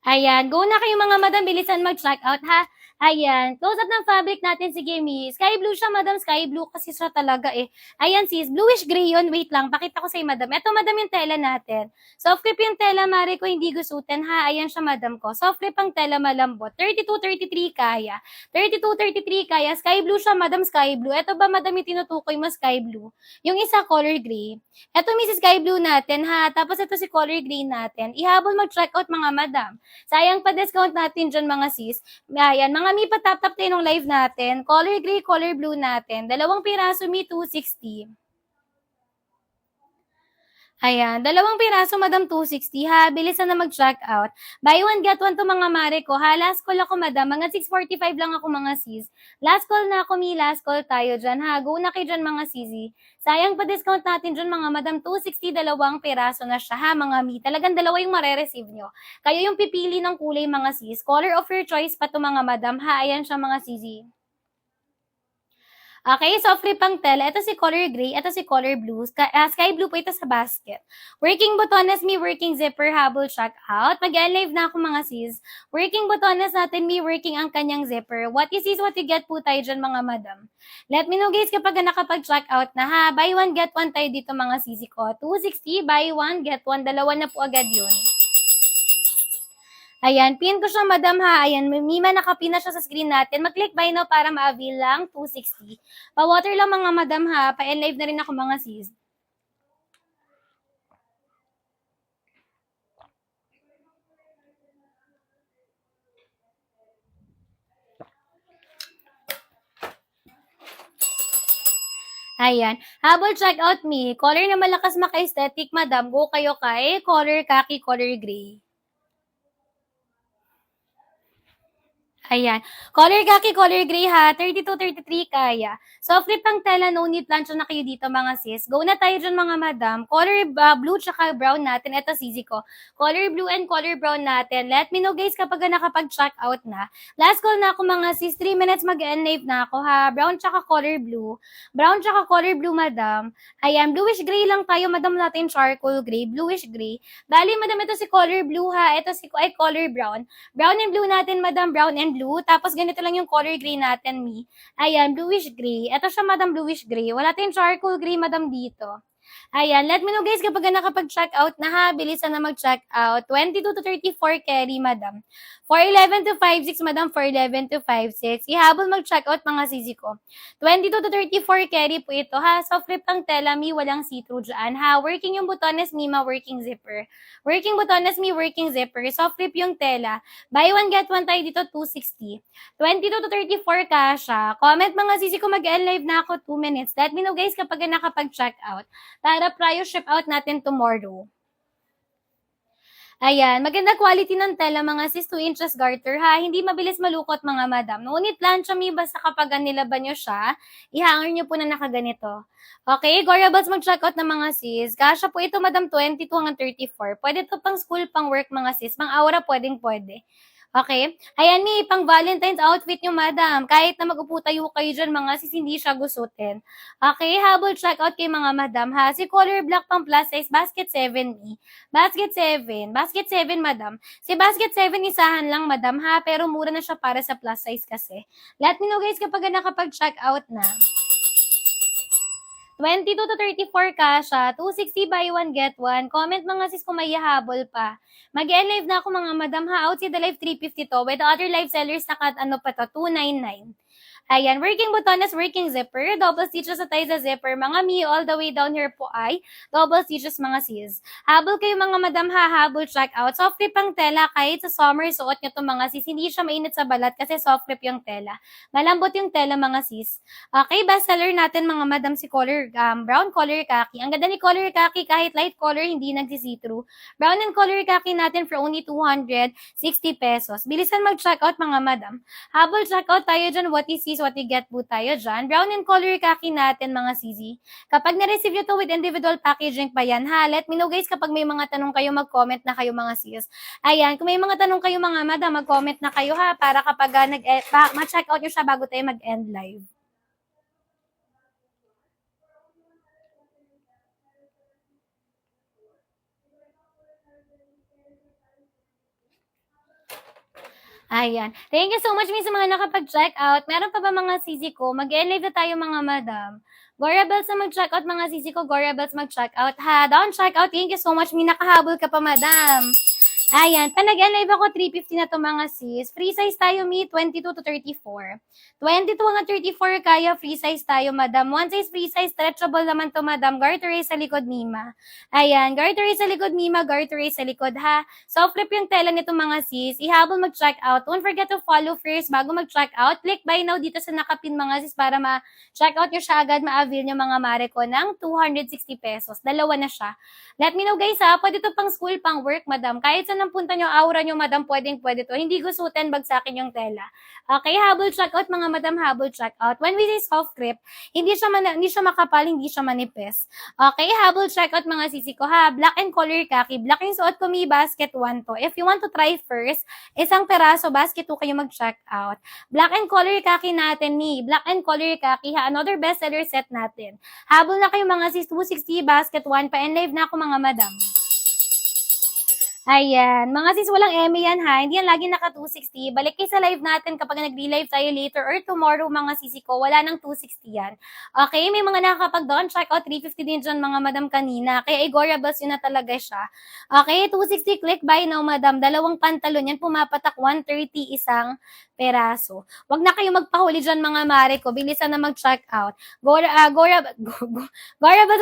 Ayan, go na kayo mga madam, bilisan mag-check out ha. Ayan, close up ng fabric natin, sige mi. Sky blue siya madam, sky blue kasi siya talaga eh. Ayan sis, bluish gray yun, wait lang, pakita ko sa'yo madam. Ito madam yung tela natin. Soft clip yung tela, mare ko hindi gusutin ha. Ayan siya madam ko. Soft clip ang tela malambot. 32-33 kaya. 32-33 kaya. Sky blue siya madam, sky blue. Ito ba madam yung tinutukoy mo sky blue? Yung isa color gray. Ito Mrs. Sky Blue natin ha. Tapos ito si color green natin. Ihabol mag-check out mga madam. Sayang pa discount natin dyan mga sis. Ayan, mga mi patap-tap tayo ng live natin. Color gray, color blue natin. Dalawang piraso mi 260. Ayan, dalawang piraso, madam, 260 ha. Bilisan na mag-check out. Buy one, get one to mga mare ko ha. Last call ako, madam. Mga 6:45 lang ako, mga sis. Last call na ako, mi. Last call tayo dyan ha. Go na kayo dyan, mga sisi. Sayang pa discount natin dyan, mga madam. 260, dalawang piraso na siya ha, mga mi. Talagang dalawa yung mare-receive nyo. Kayo yung pipili ng kulay, mga sis. Color of your choice pa to, mga madam ha. Ayan siya, mga sisi. Okay, soft rip ang tela. Ito si color gray, ito si color blue. Sky blue po ito sa basket. Working botones, me working zipper, habol, check out. Mag-live na ako mga sis. Working botones natin, me working ang kanyang zipper. What you see is what you get po tayo dyan mga madam. Let me know guys kapag nakapag-check out na ha. Buy one, get one tayo dito mga sisi ko. 260, buy one, get one. Dalawa na po agad yun. Ayan, pin ko siya, madam ha. Ayan, Mima, nakapin na siya sa screen natin. Mag-click buy now para ma-avail lang, 260. Pa-water lang mga madam ha. Pa-live na rin ako mga sis. Ayan. Habol check out me. Color na malakas maka-aesthetic, madam. Go kayo kay color khaki, color gray. Ayan. Color khaki, color gray ha. 32, 33 kaya. Soft flip ang tela, no need plancha na kayo dito mga sis. Go na tayo dyan mga madam. Color blue tsaka brown natin. Ito sisi ko. Color blue and color brown natin. Let me know guys kapag nakapag-check out na. Last call na ako mga sis. 3 minutes mag-enlave na ako ha. Brown tsaka color blue. Brown tsaka color blue madam. Ayan. Bluish gray lang tayo madam natin. Charcoal gray. Bluish gray. Bali madam ito si color blue ha. Ito si color brown. Brown and blue natin madam. Brown and blue. Tapos ganito lang yung color gray natin, me. Ayan, bluish gray. Ito siya, madam, bluish gray. Wala tayong charcoal gray, madam, dito. Ayan, let me know guys kapag nakapag-check out na ha. Bilisan na mag-check out. 22 to 34 carry, madam. 411 to 56, madam. 411 to 56. Ihabol mag-check out mga sisi ko. 22 to 34 carry po ito ha. Soft flip ang tela, me. Walang see-through dyan ha. Working yung butones, Mima, working zipper. Working butones, me, working zipper. Soft flip yung tela. Buy one, get one tayo dito, 260. 22 to 34 kasha. Comment mga sisi ko, mag-live na ako 2 minutes. Let me know guys kapag nakapag-check out. Para prior ship out natin tomorrow. Ayan, maganda quality ng tela mga sis, 2 inches garter ha. Hindi mabilis malukot mga madam. Ngunit plancha mi basta kapag nilaban nyo siya, ihanger nyo po na nakaganito. Okay, Gora Bells mag-check out ng mga sis. Kasha po ito madam 22 hanggang 34. Pwede to pang school, pang work mga sis. Pang aura pwedeng pwede. Okay? Ayan ni, pang Valentine's outfit nyo, madam. Kahit na mag-upo tayo kayo dyan, mga sis, hindi siya gusutin. Okay? Habol check out kay mga madam, ha? Si color black pang plus size, basket 7E. Basket 7. Basket 7, madam. Si basket 7, isahan lang, madam, ha? Pero mura na siya para sa plus size kasi. Let me know, guys, kapag nakapag-check out na. 22 to 34 kasha, 260 buy one, get one. Comment mga sis kung may habol pa. Mag-live na ako mga madam ha. Outside the live 350 to. With the other live sellers, ano pa to, 299. Ayan, working butones, working zipper, double stitches sa tayo sa zipper. Mga mi, all the way down here po ay double stitches mga sis. Habol kayo mga madam ha, habol check out. Soft flip ang tela, kahit sa summer suot nyo to mga sis. Hindi siya mainit sa balat kasi soft flip yung tela. Malambot yung tela mga sis. Okay, bestseller natin mga madam si color brown, color khaki. Ang ganda ni color khaki, kahit light color, hindi nagsi-see-through. Brown and color khaki natin for only 260 pesos. Bilisan mag-check out mga madam. Habol check out tayo dyan, what is what you get po tayo dyan. Brown and color khaki natin mga sisi. Kapag na-receive nyo to with individual packaging pa yan ha. Let me know guys kapag may mga tanong kayo, mag-comment na kayo mga sis. Ayan, kung may mga tanong kayo mga madam, mag-comment na kayo ha para kapag ma-check out nyo siya bago tayo mag-end live. Ayan. Thank you so much sa mga nakapag-check out. Meron pa ba mga sisi ko? Mag-live na tayo mga madam. Gora Bells na mag-check out mga sisi ko. Gora Bells mag-check out ha. Down check out. Thank you so much. May nakahabol ka pa madam. Ayan, pa nag-live ako, 350 na to mga sis. Free size tayo, me, 22 to 34. 22 hanggang 34 kaya, free size tayo, madam. One size free size, stretchable naman to, madam. Garter sa likod, Mima. Ayan, garter sa likod, Mima. Garter sa likod, ha. So, flip yung tela nito, mga sis. Ihabol mag-check out. Don't forget to follow first bago mag-check out. Click buy now dito sa nakapin, mga sis, para ma-check out nyo siya agad, ma-avail nyo mga mare ko ng 260 pesos. Dalawa na siya. Let me know, guys, ha. Pwede to pang school, pang work, madam. Kahit sa man ang punta nyo, aura nyo, madam, pwede to. Hindi gusutin, bagsakin yung tela. Okay, habol checkout, mga madam, habol checkout. When we say soft grip, hindi siya makapal, hindi siya manipis. Okay, habol checkout, mga sisi ko ha. Black and color khaki. Black yung suot ko, mi basket 1 to. If you want to try first, isang peraso, basket 2 kayo mag-check out. Black and color khaki natin, mi. Black and color khaki ha. Another bestseller set natin. Habol na kayo mga sis, 260, basket 1 pa. And live na ako mga madam. Ayan. Mga sis, walang eme yan ha. Hindi yan lagi naka 260. Balik kayo sa live natin kapag nag-relive tayo later or tomorrow mga sisi ko. Wala nang 260 yan. Okay, may mga nakakapag-down check out 350 din dyan mga madam kanina. Kaya igorabas yun na talaga siya. Okay, 260 click buy now madam. Dalawang pantalon yan. Pumapatak 130 isang peraso. Wag na kayo magpahuli dyan mga mare ko. Bilisan na mag-check out. Gorabas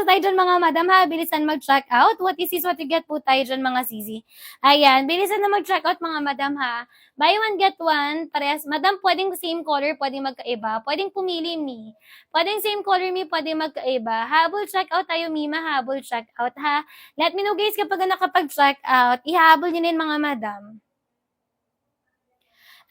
tayo dyan mga madam ha. Bilisan mag-check out. What is this? What you get po tayo dyan mga sisi. Ayan, bilisan na mag-check out mga madam ha. Buy one, get one. Parehas. Madam, pwedeng same color, pwedeng magkaiba. Pwedeng pumili mi. Pwedeng same color mi, pwedeng magkaiba. Habol check out tayo mi, mahabol check out ha. Let me know guys kapag nakapag-check out. Ihabol nyo din mga madam.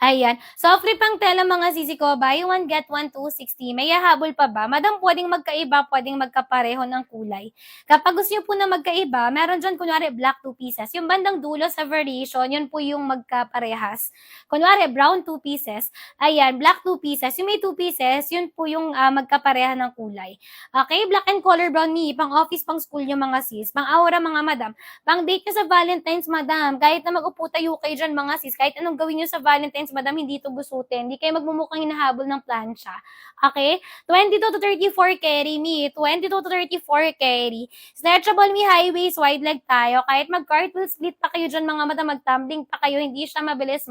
Ayan. Soft grip ang tela mga sisi ko. Buy one, get one, 260. May hahabol pa ba? Madam, pwedeng magkaiba, pwedeng magkapareho ng kulay. Kapag gusto nyo po na magkaiba, meron dyan, kunwari, black 2 pieces. Yung bandang dulo sa variation, yun po yung magkaparehas. Kunwari, brown 2 pieces. Ayan, black 2 pieces. Yung may 2 pieces, yun po yung magkapareha ng kulay. Okay, black and color brown me. Pang office, pang school yung mga sis. Pang aura mga madam. Pang date nyo sa Valentine's, madam. Kahit na mag-upo tayo kayo dyan mga sis. Kahit anong gawin nyo sa Valentine's, madam, hindi ito gusutin. Hindi kayo magmumukhang hinahabol ng plancha. Okay? 22 to 34 carry me. 22 to 34 carry. Stretchable me, high waist, wide leg tayo. Kahit mag-cartwheel split pa kayo dyan mga madam, mag-tumbling pa kayo, hindi siya mabilis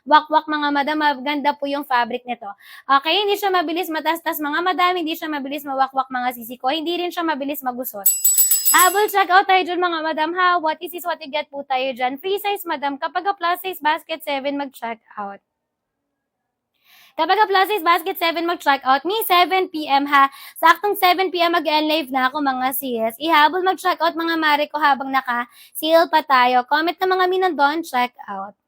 wakwak mga madam, maganda po yung fabric nito. Okay? Hindi siya mabilis matastas mga madam, hindi siya mabilis mawakwak mga sisi ko, hindi rin siya mabilis magusot. Habol check out tayo dyan mga madam ha. What is this, what you get po tayo dyan. Free size madam. Kapag plus size basket 7 mag-check out. Kapag plus size basket 7 mag-check out, me 7 p.m. ha. Saktong 7 p.m. mag-live na ako mga sis. Ihabol mag-check out mga mare ko habang naka-seal pa tayo. Comment na mga minandon, check out.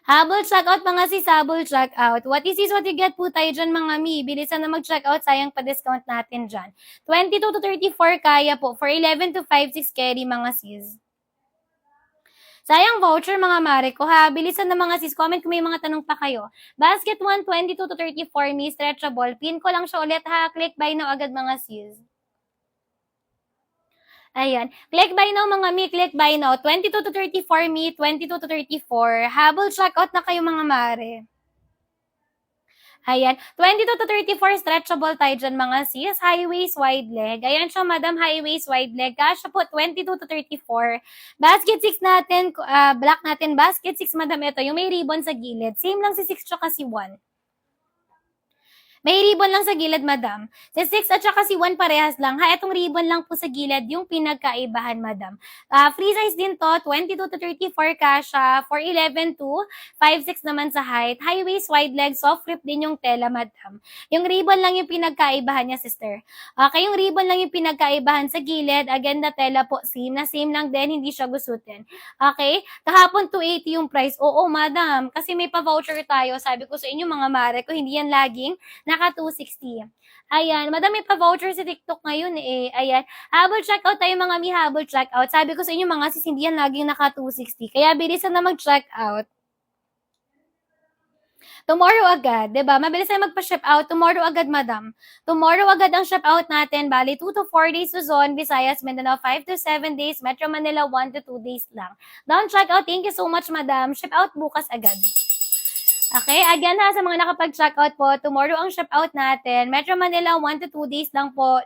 Habol checkout mga sis, habol checkout. What is this, what you get po tayo dyan mga mi? Bilisan na mag-checkout, sayang pa-discount natin dyan. 22 to 34 kaya po. For 11 to 5-6 carry mga sis. Sayang voucher mga mare ko ha. Bilisan na mga sis. Comment kung may mga tanong pa kayo. Basket 1, 22 to 34 mi, stretchable. Pin ko lang siya ulit ha. Click buy now agad mga sis. Ayan. Click buy now mga mi, click buy now. 22 to 34 mi, 22 to 34. Habol checkout na kayo mga mare. Ayan. 22 to 34 stretchable tayo dyan mga sis. High waist, wide leg. Ayan siya madam, high waist, wide leg. Kasya po 22 to 34. Basket 6 natin, black natin. Basket 6 madam, ito. Yung may ribbon sa gilid. Same lang si 6 tsaka si 1. May ribbon lang sa gilid, madam. Si 6 at saka si 1 parehas lang. Ha, itong ribbon lang po sa gilid, yung pinagkaibahan, madam. Free size din to, 22 to 34 kasha, for 11 to 5'6 naman sa height. High waist, wide leg, soft grip din yung tela, madam. Yung ribbon lang yung pinagkaibahan niya, sister. Okay, yung ribbon lang yung pinagkaibahan sa gilid. Again, the tela po, same lang din, hindi siya gusutin. Okay, kahapon 280 yung price. Oo, madam, kasi may pa-voucher tayo. Sabi ko sa inyo, mga mare ko, hindi yan laging naka 260. Ayan, madam, may pa-voucher si TikTok ngayon eh. Ayan, habol checkout tayo mga mi, habol checkout. Sabi ko sa inyo mga sis, hindi yan laging naka 260. Kaya bilisan na mag-checkout. Tomorrow agad, 'di ba? Mabilis na magpa-ship out. Tomorrow agad, madam. Tomorrow agad ang ship out natin. Bali 2 to 4 days Luzon, Visayas, Mindanao 5 to 7 days, Metro Manila 1 to 2 days lang. Down check out. Thank you so much, madam. Ship out bukas agad. Okay, again ha, sa mga nakapag-checkout po, tomorrow ang ship out natin. Metro Manila, 1 to 2 days lang po.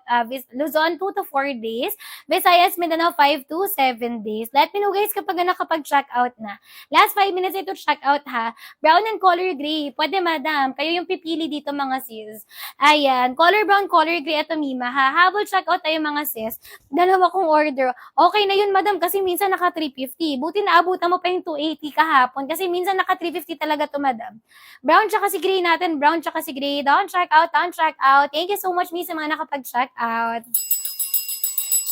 Luzon, 2 to 4 days. Visayas, Mindanao, 5 to 7 days. Let me know guys kapag nakapag-checkout na. Last 5 minutes ito checkout ha. Brown and color gray. Pwede madam, kayo yung pipili dito mga sis. Ayan, color brown, color gray. Ito Mima ha. Habol checkout tayo mga sis. Dalawa kong order. Okay na yun madam kasi minsan naka 350. Buti naabutan mo pa yung 280 kahapon kasi minsan naka 350 talaga to madam. Brown tsaka si gray natin. Brown tsaka si gray. Down check out, down check out. Thank you so much, miss, sa mga nakapag-check out.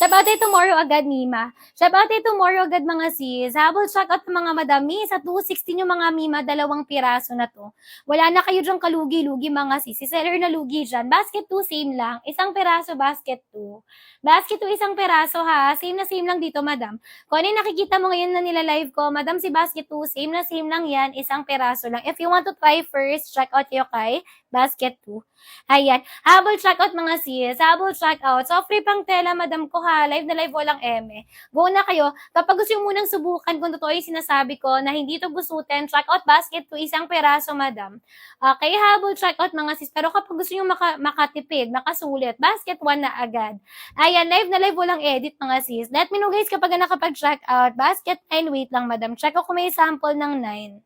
Shop out tayo tomorrow agad, Mima. Shop out tayo tomorrow agad, mga sis. Habol check out ng mga madami. Sa 216 yung mga Mima, 2 piraso na to. Wala na kayo dyan kalugi-lugi, mga sis. Si seller na lugi dyan. Basket 2, same lang. Isang piraso, basket 2. Basket 2, isang piraso, ha. Same na same lang dito, madam. Kung ano yung nakikita mo ngayon na nila live ko, madam, si basket 2, same na same lang yan. Isang piraso lang. If you want to try first, check out yung kay basket 2. Ayan. Habol checkout, mga sis. Habol checkout. So, free pang tela, madam ko, ha. Live na live, walang eme. Go na kayo. Kapag gusto yung munang subukan kung totoo yung sinasabi ko na hindi to gusutin, checkout basket to isang peraso, madam. Okay, habol checkout, mga sis. Pero kapag gusto nyo makatipid, makasulit, basket 1 na agad. Ayan, live, walang edit, mga sis. Let me know, guys, kapag nakapag-checkout. Basket 9, wait lang, madam. Check ko kung may sample ng 9.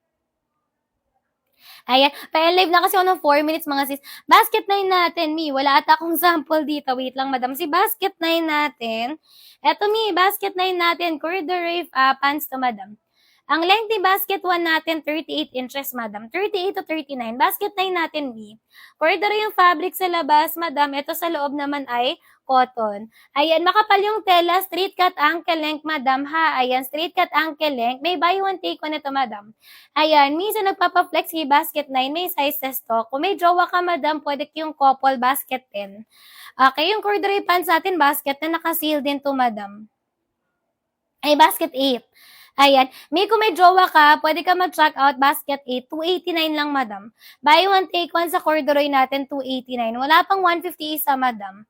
Ayan, pa-live na kasi ako ng 4 minutes, mga sis. Basket 9 natin, Mi. Wala ata akong sample dito. Wait lang, madam. Si basket 9 natin. Eto, Mi, basket 9 natin. Corduroy pants to, madam. Ang lengthy basket 1 natin, 38 inches, madam. 38 to 39. Basket 9 natin, Mi. Corduroy yung fabric sa labas, madam. Ito sa loob naman ay cotton. Ayan, makapal yung tela, straight cut ankle length, madam, ha. Ayan, straight cut ankle length. May buy one take one ito, madam. Ayan, minsan nagpapa-flex kay basket 9, may sizes to. Kung may jowa ka, madam, pwede yung couple basket 10. Okay, yung corduroy pants natin, basket na naka-seal din to, madam. Ay, basket 8. Ayan. Kung may jowa ka, pwede ka mag-check out basket 8. 289 lang, madam. Buy one, take one sa corduroy natin, 289. Wala pang 150 isa, madam.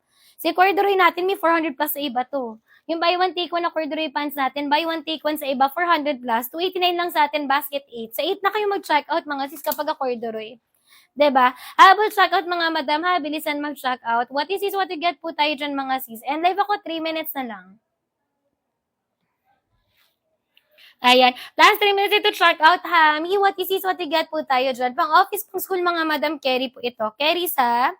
Si corduroy natin, may 400 plus sa iba to. Yung buy one, take one na corduroy pants natin, buy one, take one sa iba, 400 plus. 289 lang sa atin, basket 8. Sa 8 na kayo mag-check out, mga sis, kapag corduroy. Diba? Habol check out, mga madam, ha? Bilisan mag-check out. What is what you get po tayo dyan, mga sis. And live ako 3 minutes na lang. Ayan. Last 3 minutes ito, check out, ha? What is what you get po tayo dyan. Pang office, pang school, mga madam, carry po ito. Carry sa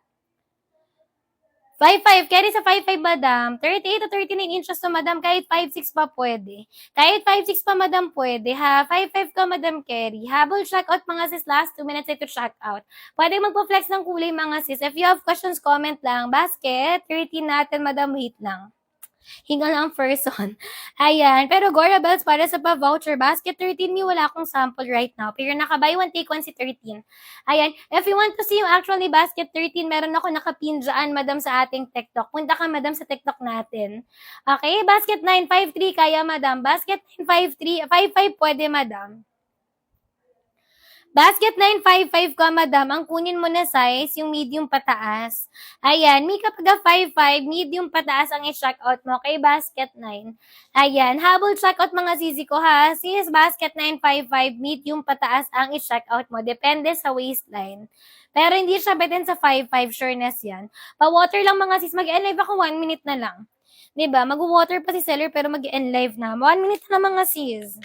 5'5", carry sa 5'5", madam. 38 to 39 inches to, madam. Kahit 5'6 pa pwede. Kahit 5'6 pa, madam, pwede, ha. 5'5 ka, madam, carry. Habol check out, mga sis. Last 2 minutes ito, check out. Pwede magpo-flex ng kulay, mga sis. If you have questions, comment lang. Basket, 13 natin, madam. Wait lang. Hinga lang person. Ayan. Pero Gora Bells para sa pa-voucher basket 13, wala akong sample right now. Pero naka-buy one, take one si 13. Ayan. If you want to see yung actually basket 13, meron ako nakapin dyan, madam, sa ating TikTok. Punta ka, madam, sa TikTok natin. Okay. Basket 9, 5'3 kaya, madam. Basket 9, 5'3, 5'5 pwede, madam. Basket 9, 5'5 ka, madam. Ang kunin mo na size, yung medium pataas. Ayan, may kapag 5'5, medium pataas ang i-check out mo kay basket 9. Ayan, habol check out, mga sisi ko, ha. Sis, basket 9, 5'5, medium pataas ang i-check out mo. Depende sa waistline. Pero hindi siya betin sa 5'5, sureness yan. Pa-water lang, mga sis. Mag-live ako 1 minute na lang. Diba? Mag-water pa si seller pero mag-live na. 1 minute na, mga sis.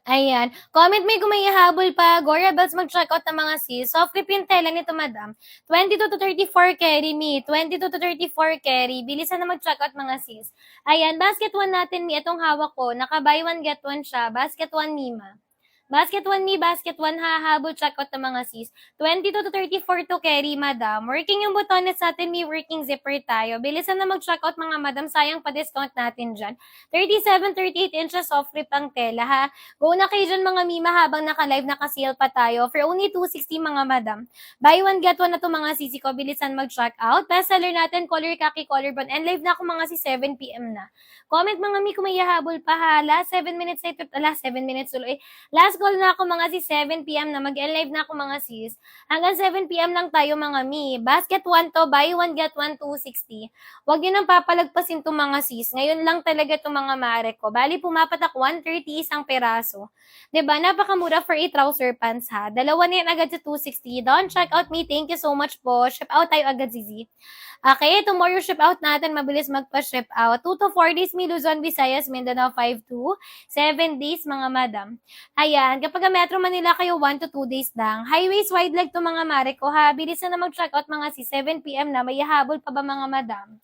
Ayan. Comment me kung may ihabol pa. Gora Bells, mag-check out ng mga sis. Soft clip yung tela nito, madam. 22 to 34 carry, Mi. 22 to 34 carry. Bilisan na mag-check out, mga sis. Ayan. Basket 1 natin, Mi. Itong hawak ko. Naka-buy one, get one siya. Basket 1, Mima. Basket 1, Mi. Basket 1, hahabol check out ng mga sis. 22 to 34 to carry, madam. Working yung butones natin, Mi. Working zipper tayo. Bilisan na mag-check out, mga madam. Sayang pa-discount natin dyan. 37, 38 inches soft rip ang tela, ha. Go na kayo dyan, mga Mima, habang naka-live, naka-sale pa tayo. For only 260, mga madam. Buy one, get one na to, mga sisi ko. Bilisan mag-check out. Best seller natin, color khaki, color brown. And live na ako, mga si 7 p.m. na. Comment, mga Mi, kung may hahabol pa, ha. Last 7 minutes na ito. Last 7 minutes tuloy. Last call na ako, mga sis. 7 p.m. na. Mag-live na ako, mga sis. Hanggang 7 p.m. lang tayo, mga Mi. Basket 1 to. Buy one, get one, 260. Huwag yun ang papalagpasin to, mga sis. Ngayon lang talaga to, mga mare ko. Bali, pumapatak 130 isang peraso. Diba? Napakamura for a trouser pants, ha. Dalawa na yan agad sa 260. Don't check out, Me. Thank you so much po. Ship out tayo agad, Zizi. Okay, tomorrow ship out natin. Mabilis magpa-ship out. 2 to 4 days, Mi. Luzon, Visayas, Mindanao, 5 to 7 days, mga madam. Ayan, kapag Metro Manila kayo, 1 to 2 days lang. Highways, wide leg to, mga mare ko, ha. Bilis na mag-check out, mga si 7 p.m. na. May habol pa ba, mga madam?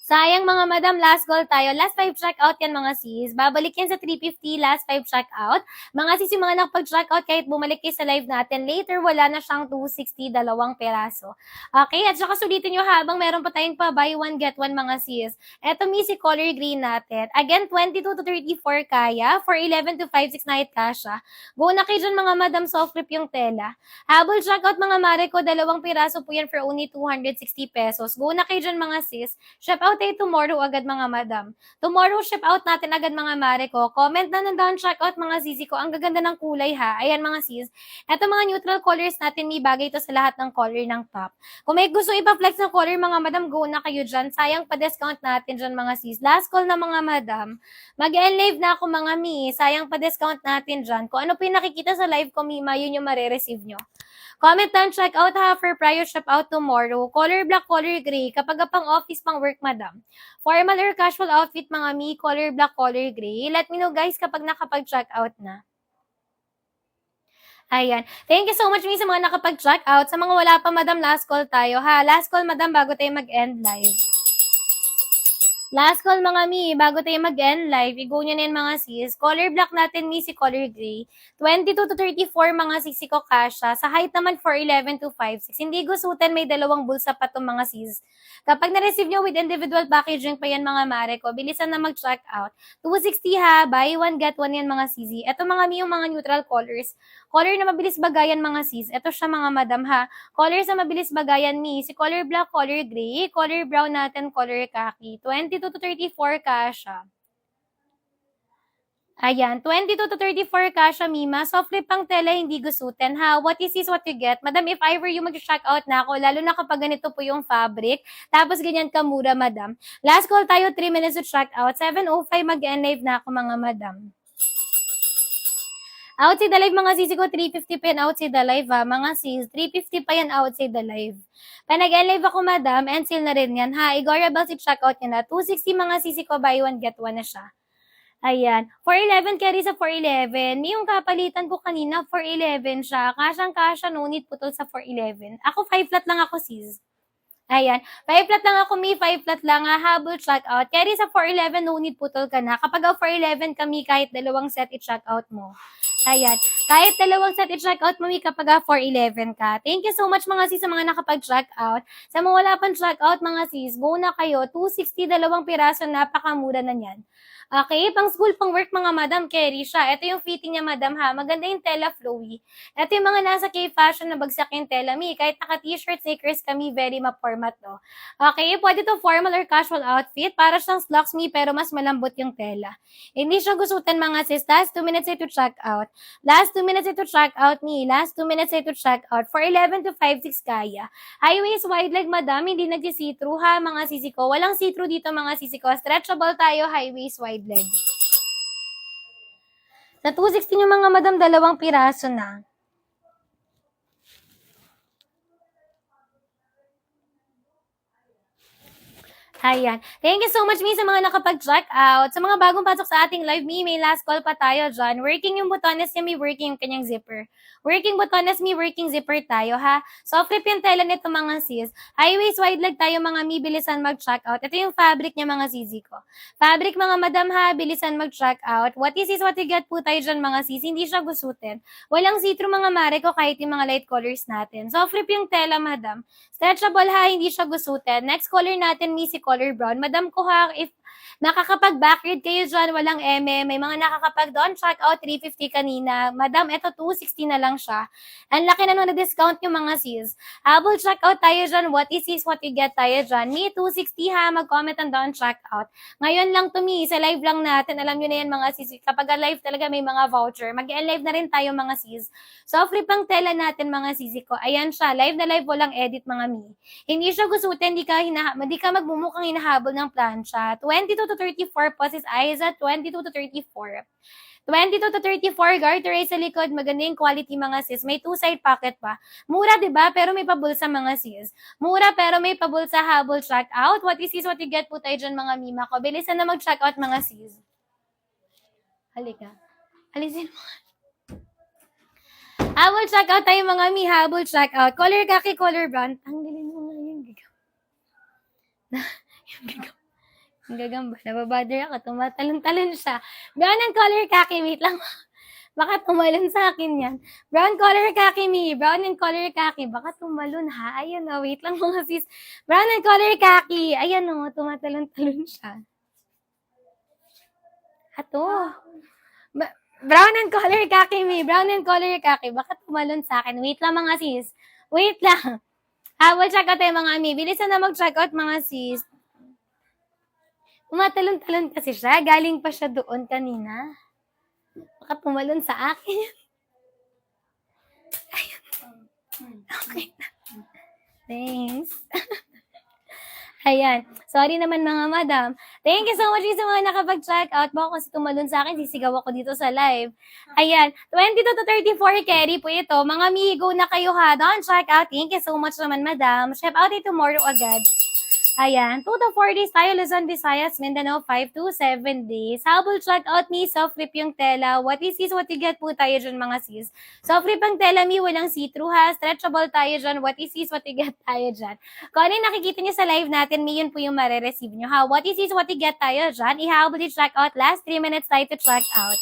Sayang mga madam, last goal tayo. Last 5 checkout yan mga sis. Babalik yan sa 350, last 5 checkout. Mga sis, yung mga nakapag-checkout, kahit bumalik kayo sa live natin, later wala na siyang 260, dalawang peraso. Okay, at saka sulitin nyo habang meron pa tayong pa buy one, get one mga sis. Eto si color green natin. Again, 22 to 34 kaya. For 11 to 56 night kasha. Go na kayo dyan mga madam, soft flip yung tela. Habol checkout mga mare ko, dalawang piraso po yan for only 260 pesos. Go na kayo dyan mga sis. Ship out tayo tomorrow agad mga madam. Tomorrow ship out natin agad mga mare ko. Comment na down checkout mga sisi ko. Ang gaganda ng kulay ha. Ayan mga sis. Ito mga neutral colors natin, may bagay ito sa lahat ng color ng top. Kung may gusto ipa-flex ng color mga madam, go na kayo dyan. Sayang pa-discount natin dyan mga sis. Last call na mga madam. Mag-live na ako mga mi. Sayang pa-discount natin dyan. Kung ano po yung nakikita sa live ko, Mima, yun yung marireceive nyo. Comment down, check out ha for prior ship out tomorrow. Color black, color gray. Kapag pang office, pang work, madam. Formal or casual outfit, mga mi, color black, color gray. Let me know guys kapag nakapag-check out na. Ayan. Thank you so much mi sa mga nakapag-check out. Sa mga wala pa, madam, last call tayo ha. Last call, madam, bago tayo mag-end live. Last call mga mi, bago tayo mag-end live, i-go nyo na yan mga sis. Color black natin mi, si color gray. 22 to 34 mga sisi ko kasha. Sa height naman for 11 to 5'6". Hindi gusutin, may dalawang bulsa pa itong mga sis. Kapag na-receive nyo with individual packaging pa yan mga mare ko, bilisan na mag-check out. 260 ha, buy one get one yan mga sisi. Ito mga mi yung mga neutral colors. Color na mabilis bagayan mga sis. Ito siya mga madam ha. Colors na mabilis bagayan mi. Si color black, color gray, color brown natin, color khaki. 22 to 34 kasha. Ayan, 22 to 34 kasha, Mima. Soft flip pang tela, hindi gusutin, ha? What is this, what you get? Madam, if I were you, mag-check out na ako, lalo na kapag ganito po yung fabric, tapos ganyan kamura, madam. Last call tayo, 3 minutes to check out. 7:05 mag-end live na ako, mga madam. Outside the live, mga sisi ko, 350 pa yan outside the live, ha? Mga sis, 350 pa yan outside the live. Pa nag-live ako, madam, and sale na rin yan, ha? Igorable si checkout niya na. 260 mga sisi ko, buy one, get one na siya. Ayan. 411 carry sa 411. Yung kapalitan ko kanina, 411 siya. Kasyang-kasya, no need putol sa 411. Ako, 5 flat lang ako, sis. Ayan. 5 flat lang ako, may 5 flat lang. Habol check out. Carry sa 411, no need putol ka na. Kapag 411 kami, kahit dalawang set i-check out mo. Ayan. Kahit dalawang set i-check out mo, kapag 411 ka. Thank you so much mga sis sa mga nakapag-check out. Sa mga wala pang check out mga sis, go na kayo. 260, dalawang piraso, napakamura na yan. Okay, pang school, pang work mga madam, carry siya. Ito yung fitting niya madam ha, maganda yung tela flowy. Ito yung mga nasa K-fashion na bagsak yung tela mi. Kahit naka-t-shirt, sneakers kami, very ma-format no. Okay, pwede to formal or casual outfit. Para siyang slacks mi, pero mas malambot yung tela. Hindi siya gusutan mga sis. Last 2 minutes to check out. Last 2 minutes to check out mi. Last 2 minutes to check out. For 11 to 5'6 kaya. High waist, wide leg madam, hindi nag-see-through ha mga sisi ko. Walang see-through dito mga sisi ko. Stretchable tayo, high waist, wide leg. Sa 260 yung mga madam, dalawang piraso na. Ayan. Thank you so much, Mi, sa mga nakapag-check out. Sa mga bagong pasok sa ating live, Mi, may last call pa tayo dyan. Working yung butones niya, Mi, working yung kanyang zipper. Working butones, Mi, working zipper tayo, ha? Soft flip yung tela nito, mga sis. High waist, wide leg tayo, mga Mi, bilisan mag-check out. Ito yung fabric niya, mga sisi ko. Fabric, mga madam, ha, bilisan mag-check out. What is this, what you get po tayo dyan, mga sis. Hindi siya gusutin. Walang see-through, mga mare ko, kahit yung mga light colors natin. Soft flip yung tela, madam. Stretchable ha, hindi siya gusutin. Next color natin, Mi, si color brown. Madam ko ha, if nakakapag-backread kayo dyan, walang eme, may mga nakakapag-doon, check out 350 kanina. Madam, eto 260 na lang siya. Ang laki na nung na-discount yung mga sis. Habol check out tayo dyan, what is this, what you get tayo dyan. Mi, 260 ha, mag-comment and down check out. Ngayon lang to Mi, sa live lang natin, alam nyo na yan mga sis. Kapag live talaga may mga voucher, mag-live na rin tayo mga sis. So, flip ang tela natin mga sisi ko. Ayan siya, live na live, walang edit mga Mi. Hindi siya gusutin, hindi ka magmumukhang hinahabol ng plancha. 22 to 34 po sis Aiza, 22 to 34. 22 to 34, garter sa likod, maganda yung quality mga sis. May two-side pocket pa. Mura, di ba? Pero may pabulsa mga sis. Mura, pero may pabulsa, habol, check out. What is this, what you get po tayo dyan mga mima ko. Bilisan na mag-check out mga sis. Halika. Alisin mo. Habol, check out tayo mga mi. Habol, check out. Color khaki, color brown. Tanggalin mo nga yung gigam. Yung gigam. Ang gagamba. Nababother ako. Tumatalon-talon siya. Brown and color kaki. Wait lang. Baka tumalon sa akin yan. Brown color kaki me. Brown and color kaki. Baka tumalon ha. Ayan o. Wait lang mga sis. Brown and color kaki. Ayan o. Tumatalon-talon siya. Ato. Brown and color kaki me. Brown and color kaki. Baka tumalon sa akin. Wait lang mga sis. Wait lang. Habol check out tayo mga ami. Bilisan na mag-check out mga sis. Tumatalon-talon kasi siya. Galing pa siya doon kanina. Baka tumalon sa akin. Ayun. Okay. Thanks. Ayan. Sorry naman mga madam. Thank you so much sa mga nakapag-check out. Baka kasi tumalon sa akin, sisigaw ako dito sa live. Ayan. 22 to 34 carry po ito. Mga migo na kayo ha. Don't check out. Thank you so much naman madam. Ship out it tomorrow agad. Ayan, 2 to 4 days tayo, Luzon, Visayas, Mindanao, 5 to 7 days. Habol check out me, soft rip yung tela. What is this, what you get po tayo dyan mga sis. Soft rip ang tela me, walang see-through ha. Stretchable tayo dyan. What is this, what you get tayo dyan. Kung ano yung nakikita nyo sa live natin, me yun po yung marireceive nyo ha. What is this, what you get tayo dyan. Ihabol di check out. Last 3 minutes tayo to check out.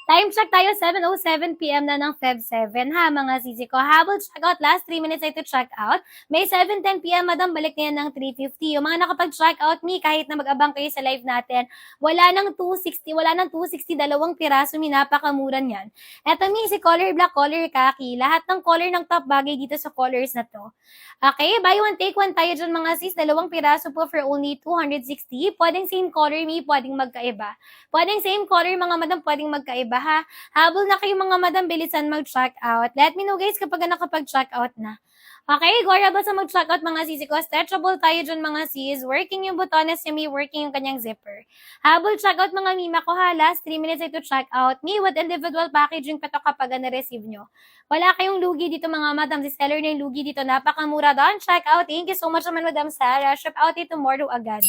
Time check tayo, 7:07 PM na ng Feb 7, ha, mga sisi ko. Habol check out, last 3 minutes ay to check out. May 7:10 PM, madam, balik na yan ng 3:50. Yung mga nakapag-check out me, kahit na mag-abang kayo sa live natin, wala nang 260, dalawang piraso, napakamura niyan. Eto mi, si color black, color khaki. Lahat ng color ng top bagay dito sa colors na to. Okay, buy one, take one tayo dyan mga sis. Dalawang piraso po for only 260. Pwedeng same color me, pwedeng magkaiba. Pwedeng same color mga madam, pwedeng magkaiba ha. Habol na kayo mga madam, bilisan mag-check out. Let me know guys kapag nakapag-check out na. Okay, gorable sa mag-check out mga sisi ko. Stretchable tayo dyan mga sis. Working yung butones niya, me working yung kanyang zipper. Habol check out mga mima ko ha. Last 3 minutes ay to check out. Me with individual packaging pa to kapag na-receive nyo. Wala kayong lugi dito mga madam. Si seller na yung lugi dito. Napakamura doon. Check out. Thank you so much naman Madam Sarah. Ship out it tomorrow agad.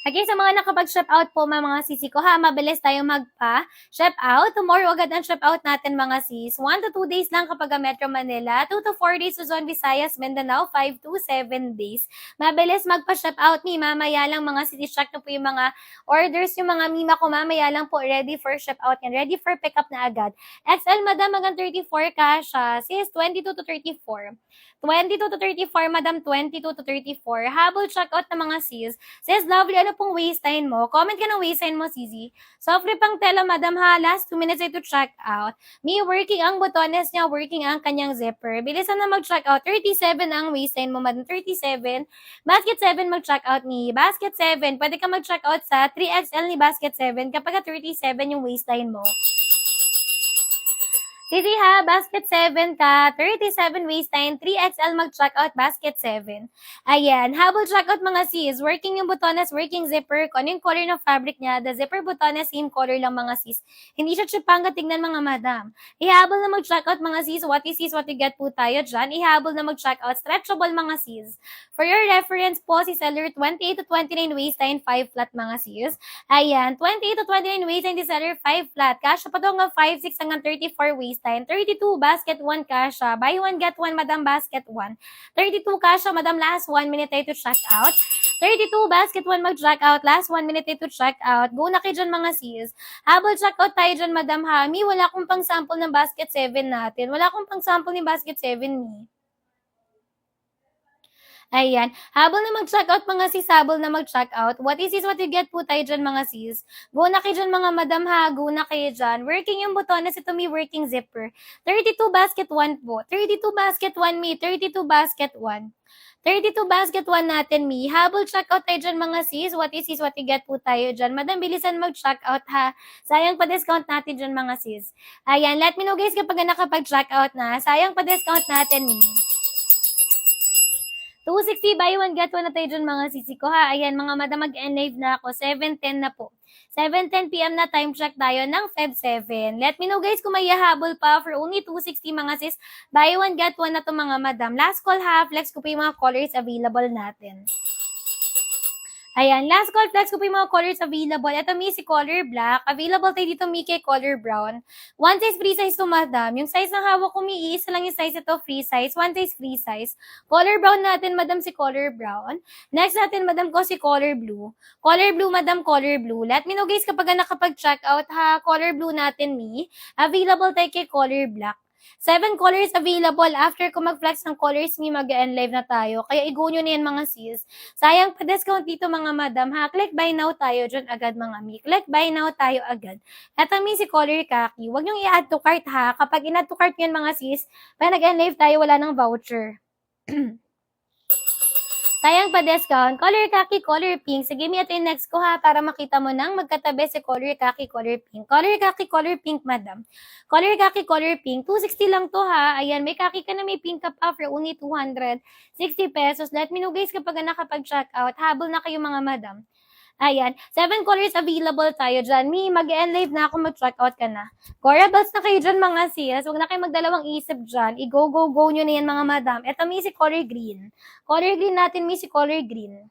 Okay, sa mga nakapag-ship out po mga sisi ko ha, mabilis tayo magpa-ship out. Tomorrow agad ang ship out natin mga sis. 1 to 2 days lang kapag Metro Manila. 2 to 4 days Luzon, Visayas, Mindanao. 5 to 7 days. Mabilis magpa-ship out ni mamaya lang mga sis. Check na po yung mga orders, yung mga mima ko mamaya lang po ready for ship out yan. Ready for pick up na agad. XL madam hanggang 34 kasha. Sis, 22 to 34. 22 to 34, madam, 22 to 34. Habol check out na mga sis. Sis, lovely, ano pong waistline mo? Comment ka ng waistline mo, Sisi. Soft rip ang tela, madam ha. Last 2 minutes ay to check out. Me, working ang botones niya, working ang kanyang zipper. Bilisan na mag-check out. 37 ang waistline mo, madam. 37. Basket 7 mag-check out ni. Basket 7. Pwede ka mag-check out sa 3XL ni Basket 7 kapag 37 yung waistline mo. Sisi ha, basket 7 ka, 37 waistline, 3XL mag-checkout, basket 7. Ayan, habol checkout mga sis, working yung butones, working zipper, kung ano yung color ng fabric niya, the zipper butones, same color lang mga sis. Hindi siya chipanga, tignan mga madam. Ihabol na mag-checkout mga sis, what is sis, what you get po tayo dyan. Ihabol na mag-checkout, stretchable mga sis. For your reference po, si seller 28 to 29 waistline, 5 flat mga sis. Ayan, 28 to 29 waistline, si seller 5 flat. Kasha pa to hanggang 5, 6 hanggang 34 waistline. 32 basket 1 kasha. Buy 1 get 1 madam basket 1. 32 kasha madam last 1 minute tayo to check out. 32 basket 1 mag-check out. Last 1 minute tayo to check out. Go na kayo dyan mga sis. Habol check out tayo dyan madam Hami. Wala akong pang sample ng basket 7 natin. Wala akong pang sample ng basket 7 ni. Ayan. Habol na mag-check out mga sis, habol na mag-check out. What is this, what you get po tayo dyan mga sis? Go na kayo dyan mga madam ha, go na kayo dyan. Working yung butones, ito may working zipper. 32 basket 1 po. 32 basket 1 me, 32 basket 1. 32 basket 1 natin, me. Habol check out tayo dyan mga sis. What is this, what you get po tayo dyan. Madam, bilisan mag-check out ha. Sayang pa discount natin dyan mga sis. Ayan, let me know guys kapag nakapag-check out na. Sayang pa discount natin, me. 260 buy 1 get 1 na tayo dyan mga sisi ko ha. Ayan mga madam, mag-end live na ako. 7:10 na po. 7:10 PM na time check tayo ng Feb 7. Let me know guys kung may habol pa for only 260 mga sis. Buy 1 get 1 na to mga madam. Last call ha. Flex ko pa yung mga colors available natin. Ayan, last call flex ko po yung mga colors available. Ito mi si color black. Available tayo dito mi kay color brown. One size free size to madam. Yung size ng hawak ko mi, isa lang yung size ito, free size. One size free size. Color brown natin, madam, si color brown. Next natin, madam ko, si color blue. Color blue, madam, color blue. Let me know guys kapag nakapag-check out ha. Color blue natin mi. Available tayo kay color black. 7 colors available. After ko mag-flex ng colors mi, mag-end live na tayo. Kaya i-go nyo na yan mga sis. Sayang pa discount dito mga madam ha. Click buy now tayo dyan agad mga mi. Click buy now tayo agad. Ito mi si color khaki. Huwag nyo i-add to cart ha. Kapag in-add to cart yan mga sis, pag nag-end live tayo, wala nang voucher. Sayang pa discount. Color khaki, color pink. Sige, mi ito yung next ko ha para makita mo nang magkatabi si color khaki, color pink. Color khaki, color pink, madam. Color khaki, color pink. 260 lang to ha. Ayan, may khaki ka na may pink ka pa for only 260 pesos. Let me know guys kapag nakapag-check out. Habol na kayo mga madam. Ayan, 7 colors available tayo dyan. Mi, mag-end live na ako, mag-check out ka na. Cora belts na kayo dyan mga sis. Huwag na kayo magdalawang isip dyan. I-go nyo na yan mga madam. Ito mi si color green. Color green natin mi si color green.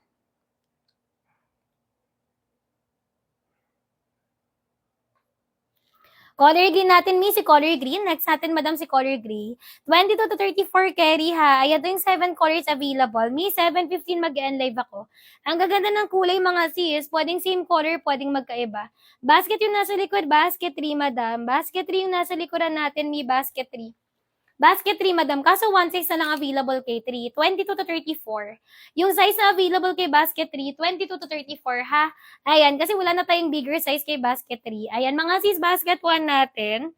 Color green natin, mi, si color green. Next natin, madam, si color gray. 22 to 34 carry, ha. Ayan, ito yung 7 colors available. Mi, 7:15 mag-end live ako. Ang gaganda ng kulay, mga sis. Pwedeng same color, pwedeng magkaiba. Basket yung nasa likod, basket 3, madam. Basket 3 yung nasa likuran natin, mi, basket 3. Basket 3, madam. Kaso one size na lang available kay 3. 22 to 34. Yung size na available kay basket 3, 22 to 34, ha? Ayan, kasi wala na tayong bigger size kay basket 3. Ayan, mga sis, basket 1 natin.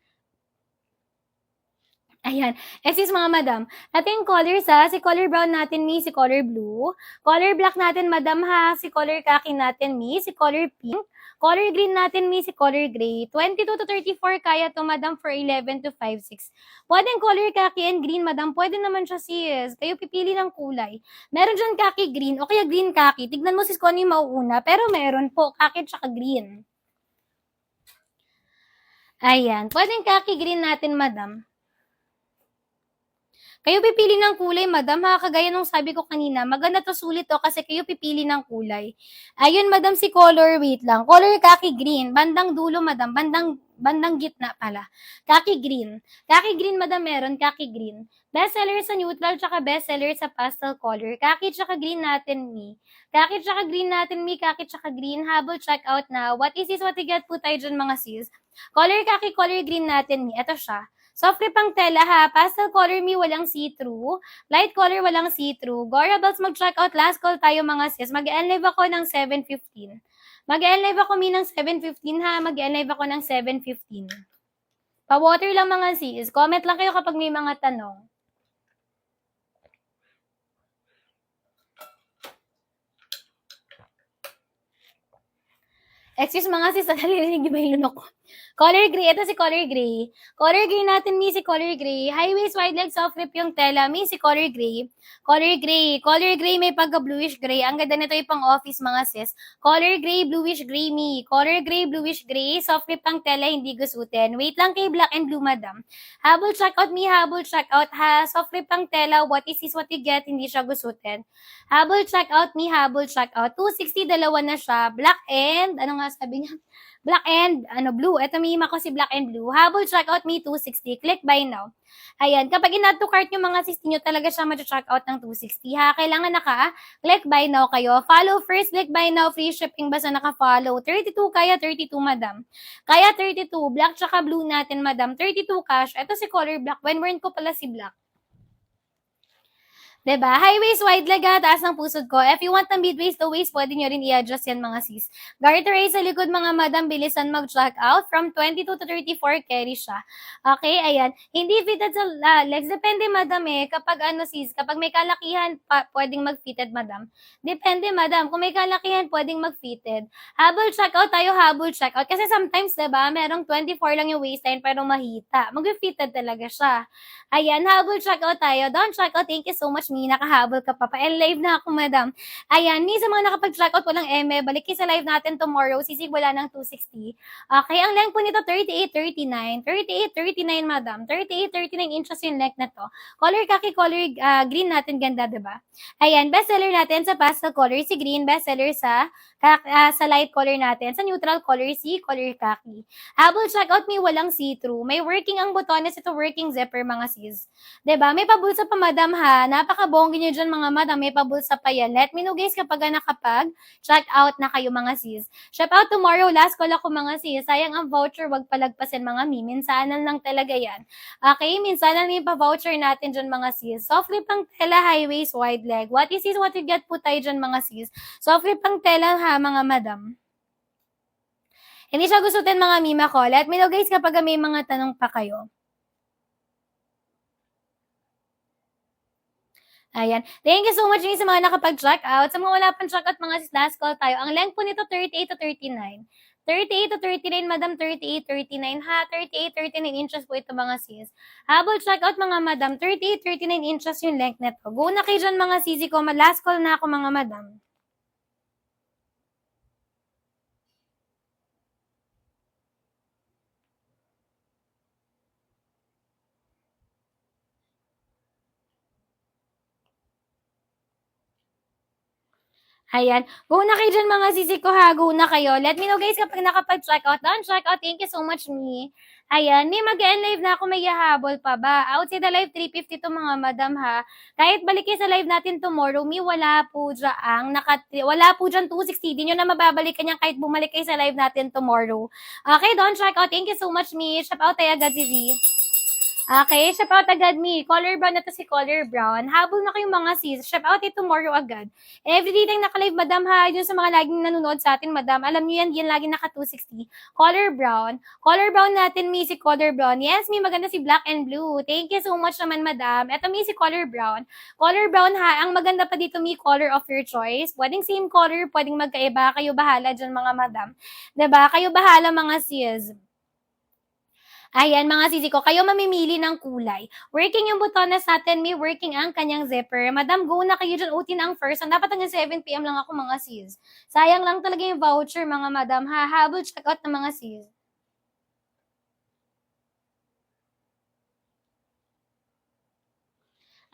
Ayan. Sis, mga madam. Ito yung colors ha. Si color brown natin, mi. Si color blue. Color black natin, madam ha. Si color khaki natin, mi. Si color pink. Color green natin, mi. Si color gray. 22 to 34 kaya to, madam, for 11 to 5-6. Pwedeng color khaki and green, madam. Pwede naman siya, sis. Kayo pipili ng kulay. Meron dyan khaki green o kaya green khaki. Tignan mo, sis, kung ano yung mauuna. Pero meron po, khaki tsaka green. Ayan. Pwedeng khaki green natin, madam. Kayo pipili ng kulay, madam, ha? Kagaya nung sabi ko kanina, maganda to, sulit to kasi kayo pipili ng kulay. Ayun, madam, si color, wait lang. Color khaki green. Bandang dulo, madam. Bandang gitna pala. Khaki green. Khaki green, madam, meron. Khaki green. Bestseller sa neutral, tsaka bestseller sa pastel color. Khaki tsaka green natin, mi. Khaki tsaka green natin, mi. Khaki tsaka green. Habol, check out na. What is this? What you get po tayo dyan, mga sis? Color khaki, color green natin, mi. Ito siya. Soft crepe ang tela ha. Pastel color mi, walang see-through. Light color, walang see-through. Gora belts, mag-check out. Last call tayo mga sis. Mag-end live ako ng 7:15. Mag-end live ako mi ng 7:15 ha. Mag-end live ako ng 7:15. Pa-water lang mga sis. Comment lang kayo kapag may mga tanong. Excuse mga sis, nalilinig ba yung lunok ko? Color gray, ito si color gray. Color gray natin, mi, si color gray. High waist, wide leg, soft rip yung tela, mi, si color gray. Color gray. Color gray, may pagka-bluish gray. Ang ganda nito yung pang-office, mga sis. Color gray, bluish gray, mi. Color gray, bluish gray. Soft rip ang tela, hindi gusutin. Wait lang kay black and blue, madam. Habol check out, mi. Habol check out, ha. Soft rip ang tela. What is this, what you get? Hindi siya gusutin. Habol check out, mi. Habol check out. 260, dalawa na siya. Black and, ano nga sabi niya? Black and, blue. Ito, mima ko si black and blue. Habol, check out me, 260. Click buy now. Ayan, kapag in-add to cart yung mga sis nyo, talaga siya ma-check out ng 260 ha. Kailangan click buy now kayo. Follow first, click buy now, free shipping basta naka-follow. 32 kaya, 32 madam. Kaya 32, black tsaka blue natin madam. 32 cash. Ito si color black. When wearing ko pala si black. Diba? High waist, wide leg ha, taas ng pusod ko. If you want ng mid waist to waist, pwede nyo rin i-adjust yan mga sis. Garter race sa likod mga madam, bilisan mag-check out. From 22 to 34, carry siya. Okay, ayan. Hindi fitted sa legs. Depende madam kapag sis, kapag may kalakihan, pwedeng mag-fitted madam. Depende madam. Kung may kalakihan, pwedeng mag-fitted. Habol check out tayo, habol check out. Kasi sometimes, diba, merong 24 lang yung waistline pero mahita. Mag-fitted talaga siya. Ayan, habol check out tayo. Don't check out. Thank you so much, me. Nakahabol ka pa. Pa-live na ako, madam. Ayan, me sa mga nakapag-checkout walang eme, balik kayo sa live natin tomorrow. Sisigwala ng 260. Okay, ang length po nito 38-39. 38-39, madam. 38-39 inches yung length na to. Color kaki, color green natin. Ganda, diba? Ayan, bestseller natin sa pastel color si green. Bestseller sa light color natin. Sa neutral color si color kaki. Habol checkout me walang see-through. May working ang botones, ito working zipper mga sis. 'Di ba? May pabulsa pa madam ha. Napakabonggi niyo diyan mga madam, may pabulsa pa yan. Let me know guys kapag nakapag-check out na kayo mga sis. Shop out tomorrow, last call ako mga sis. Sayang ang voucher, wag palagpasin mga mi. Minsanan lang talaga yan. Okay, minsanan yung pa-voucher natin diyan mga sis. Soft lip ang tela, high waist, wide leg. What is this? What you get po tayo diyan mga sis. Soft lip ang tela ha mga madam. Hindi siya gustutin mga mima ko. Let me know guys kapag may mga tanong pa kayo. Ayan. Thank you so much sa mga nakapag-check out. Sa mga wala pang check out, mga sis, last call tayo. Ang length po nito, 38-39. 38-39, madam, 38-39 ha. 38-39 inches po ito mga sis. Habol check out mga madam, 38-39 inches yung length nito. Go na kayo dyan mga sisi ko. Last call na ako mga madam. Ayan. Go na kayo dyan mga sisi ko ha. Go na kayo. Let me know guys kapag nakapag-check out. Done check out. Thank you so much me. Ayan. May mag-end live na ako, may hahabol pa ba? Outside the live 350 to mga madam ha. Kahit balik kayo sa live natin tomorrow, me wala po wala po dyan 260. Di nyo na mababalikan yan kahit bumalik kayo sa live natin tomorrow. Okay, don't check out. Thank you so much me. Shop out tayo agad si Okay, shop out agad me. Color brown na to si color brown. Habol na kayong mga sis. Shop out it tomorrow agad. Everyday tayong naka-live, madam ha. Yun sa mga laging nanonood sa atin, madam. Alam niyo yan laging naka 260. Color brown. Color brown natin, me, si color brown. Yes, me, maganda si black and blue. Thank you so much naman, madam. Ito, me, si color brown. Color brown ha. Ang maganda pa dito, me, color of your choice. Pwedeng same color, pwedeng magkaiba. Kayo bahala dyan, mga madam. Diba? Kayo bahala, mga sis. Ayan, mga sisi ko, kayo mamimili ng kulay. Working yung butones natin, may working ang kanyang zipper. Madam, go na kayo dyan, utin ang first. Dapat hanggang 7 p.m. lang ako, mga sis. Sayang lang talaga yung voucher, mga madam. Habol check out ng mga sis.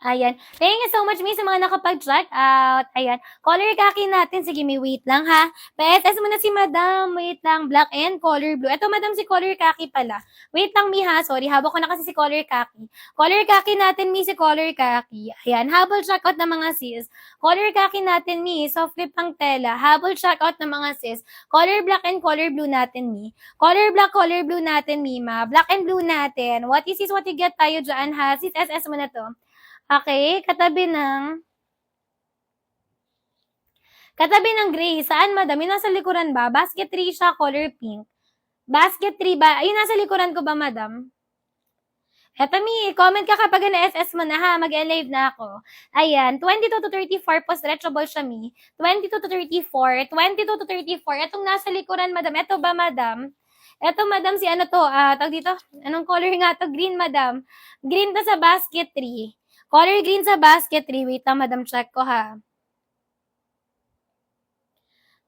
Ayan. Thank you so much, Miss, sa mga nakapag-check out. Ayan. Color kaki natin. Sige, may wait lang, ha? Pa-SS muna si Madam. Wait lang. Black and color blue. Ito, Madam, si color kaki pala. Wait lang, Mi, ha? Sorry, habok ko na kasi si color kaki. Color kaki natin, Mi, si color kaki. Ayan. Habol check out ng mga sis. Color kaki natin, Mi. Soft lip ang tela. Habol check out ng mga sis. Color black and color blue natin, Mi. Color black, color blue natin, Mima. Black and blue natin. What is this? What you get tayo dyan, ha? Sis, SS mo na to. Okay, katabi ng gray. Saan, madam? Yung nasa likuran ba? Basket 3 siya, color pink. Basket 3 ba? Ayun, nasa likuran ko ba, madam? Eto, Mi, comment ka kapag na-SS mo na, ha? Mag-live na ako. Ayan, 22-34 po, stretchable siya, Mi. 22-34. 22-34. Etong nasa likuran, madam. Eto ba, madam? Eto, madam, si ano to? Tawag dito? Anong color nga to? Green, madam. Green to sa basket 3. Color green sa basket 3. Wait lang, madam, check ko ha.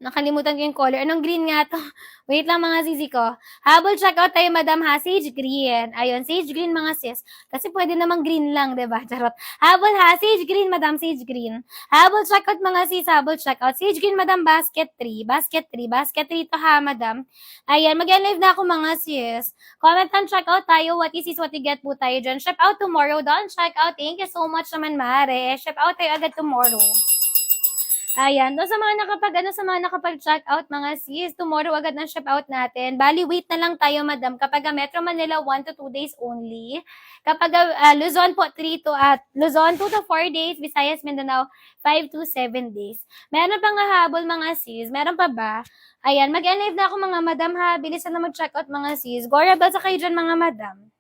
Nakalimutan ko yung color. Anong green nga to? Wait lang mga sisi ko. Habol check out tayo, madam ha. Sage green. Ayun, sage green mga sis. Kasi pwede namang green lang, diba? Charot. Habol ha. Sage green, madam. Sage green. Habol check out mga sis. Habol check out. Sage green, madam. Basket 3. Basket 3. Basket 3 to ha, madam. Ayan, mag-live na ako mga sis. Comment and check out tayo. What is this? What you get po tayo dyan. Shop out tomorrow. Don't check out. Thank you so much naman, Mare. Shop out tayo agad tomorrow. Ayan. Doon sa mga nakapag-check out, mga sis, tomorrow agad ng shop out natin. Bali, wait na lang tayo, madam. Kapag Metro Manila, 1 to 2 days only. Kapag Luzon po, 2 to 4 days. Visayas, Mindanao, 5 to 7 days. Meron pang habol, mga sis. Meron pa ba? Ayan. Mag-live na ako, mga madam, ha. Bilisan na mag-check out, mga sis. Gorabel sa kayo dyan, mga madam.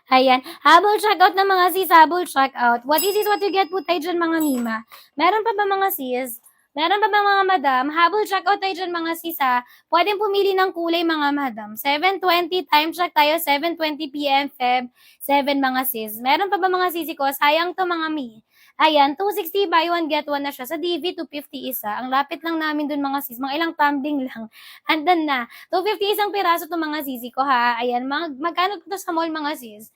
Ayan. Habol check out ng mga sis. Habol check out. What is this? What you get po tayo dyan, mga mima? Meron pa ba mga sis? Meron pa ba mga madam? Habol checkout tayo dyan mga sis ha. Pwedeng pumili ng kulay mga madam. 7:20 time check tayo, 7:20 PM Feb 7 mga sis. Meron pa ba mga sisi ko? Sayang to mga mi. Ayan, 260 buy one get one na siya. Sa DV, 250 isa. Ang lapit lang namin dun mga sis. Mga ilang tumbling lang. Andan na. 250 isang piraso to mga sisi ko ha. Ayan, magkano to sa mall mga sis?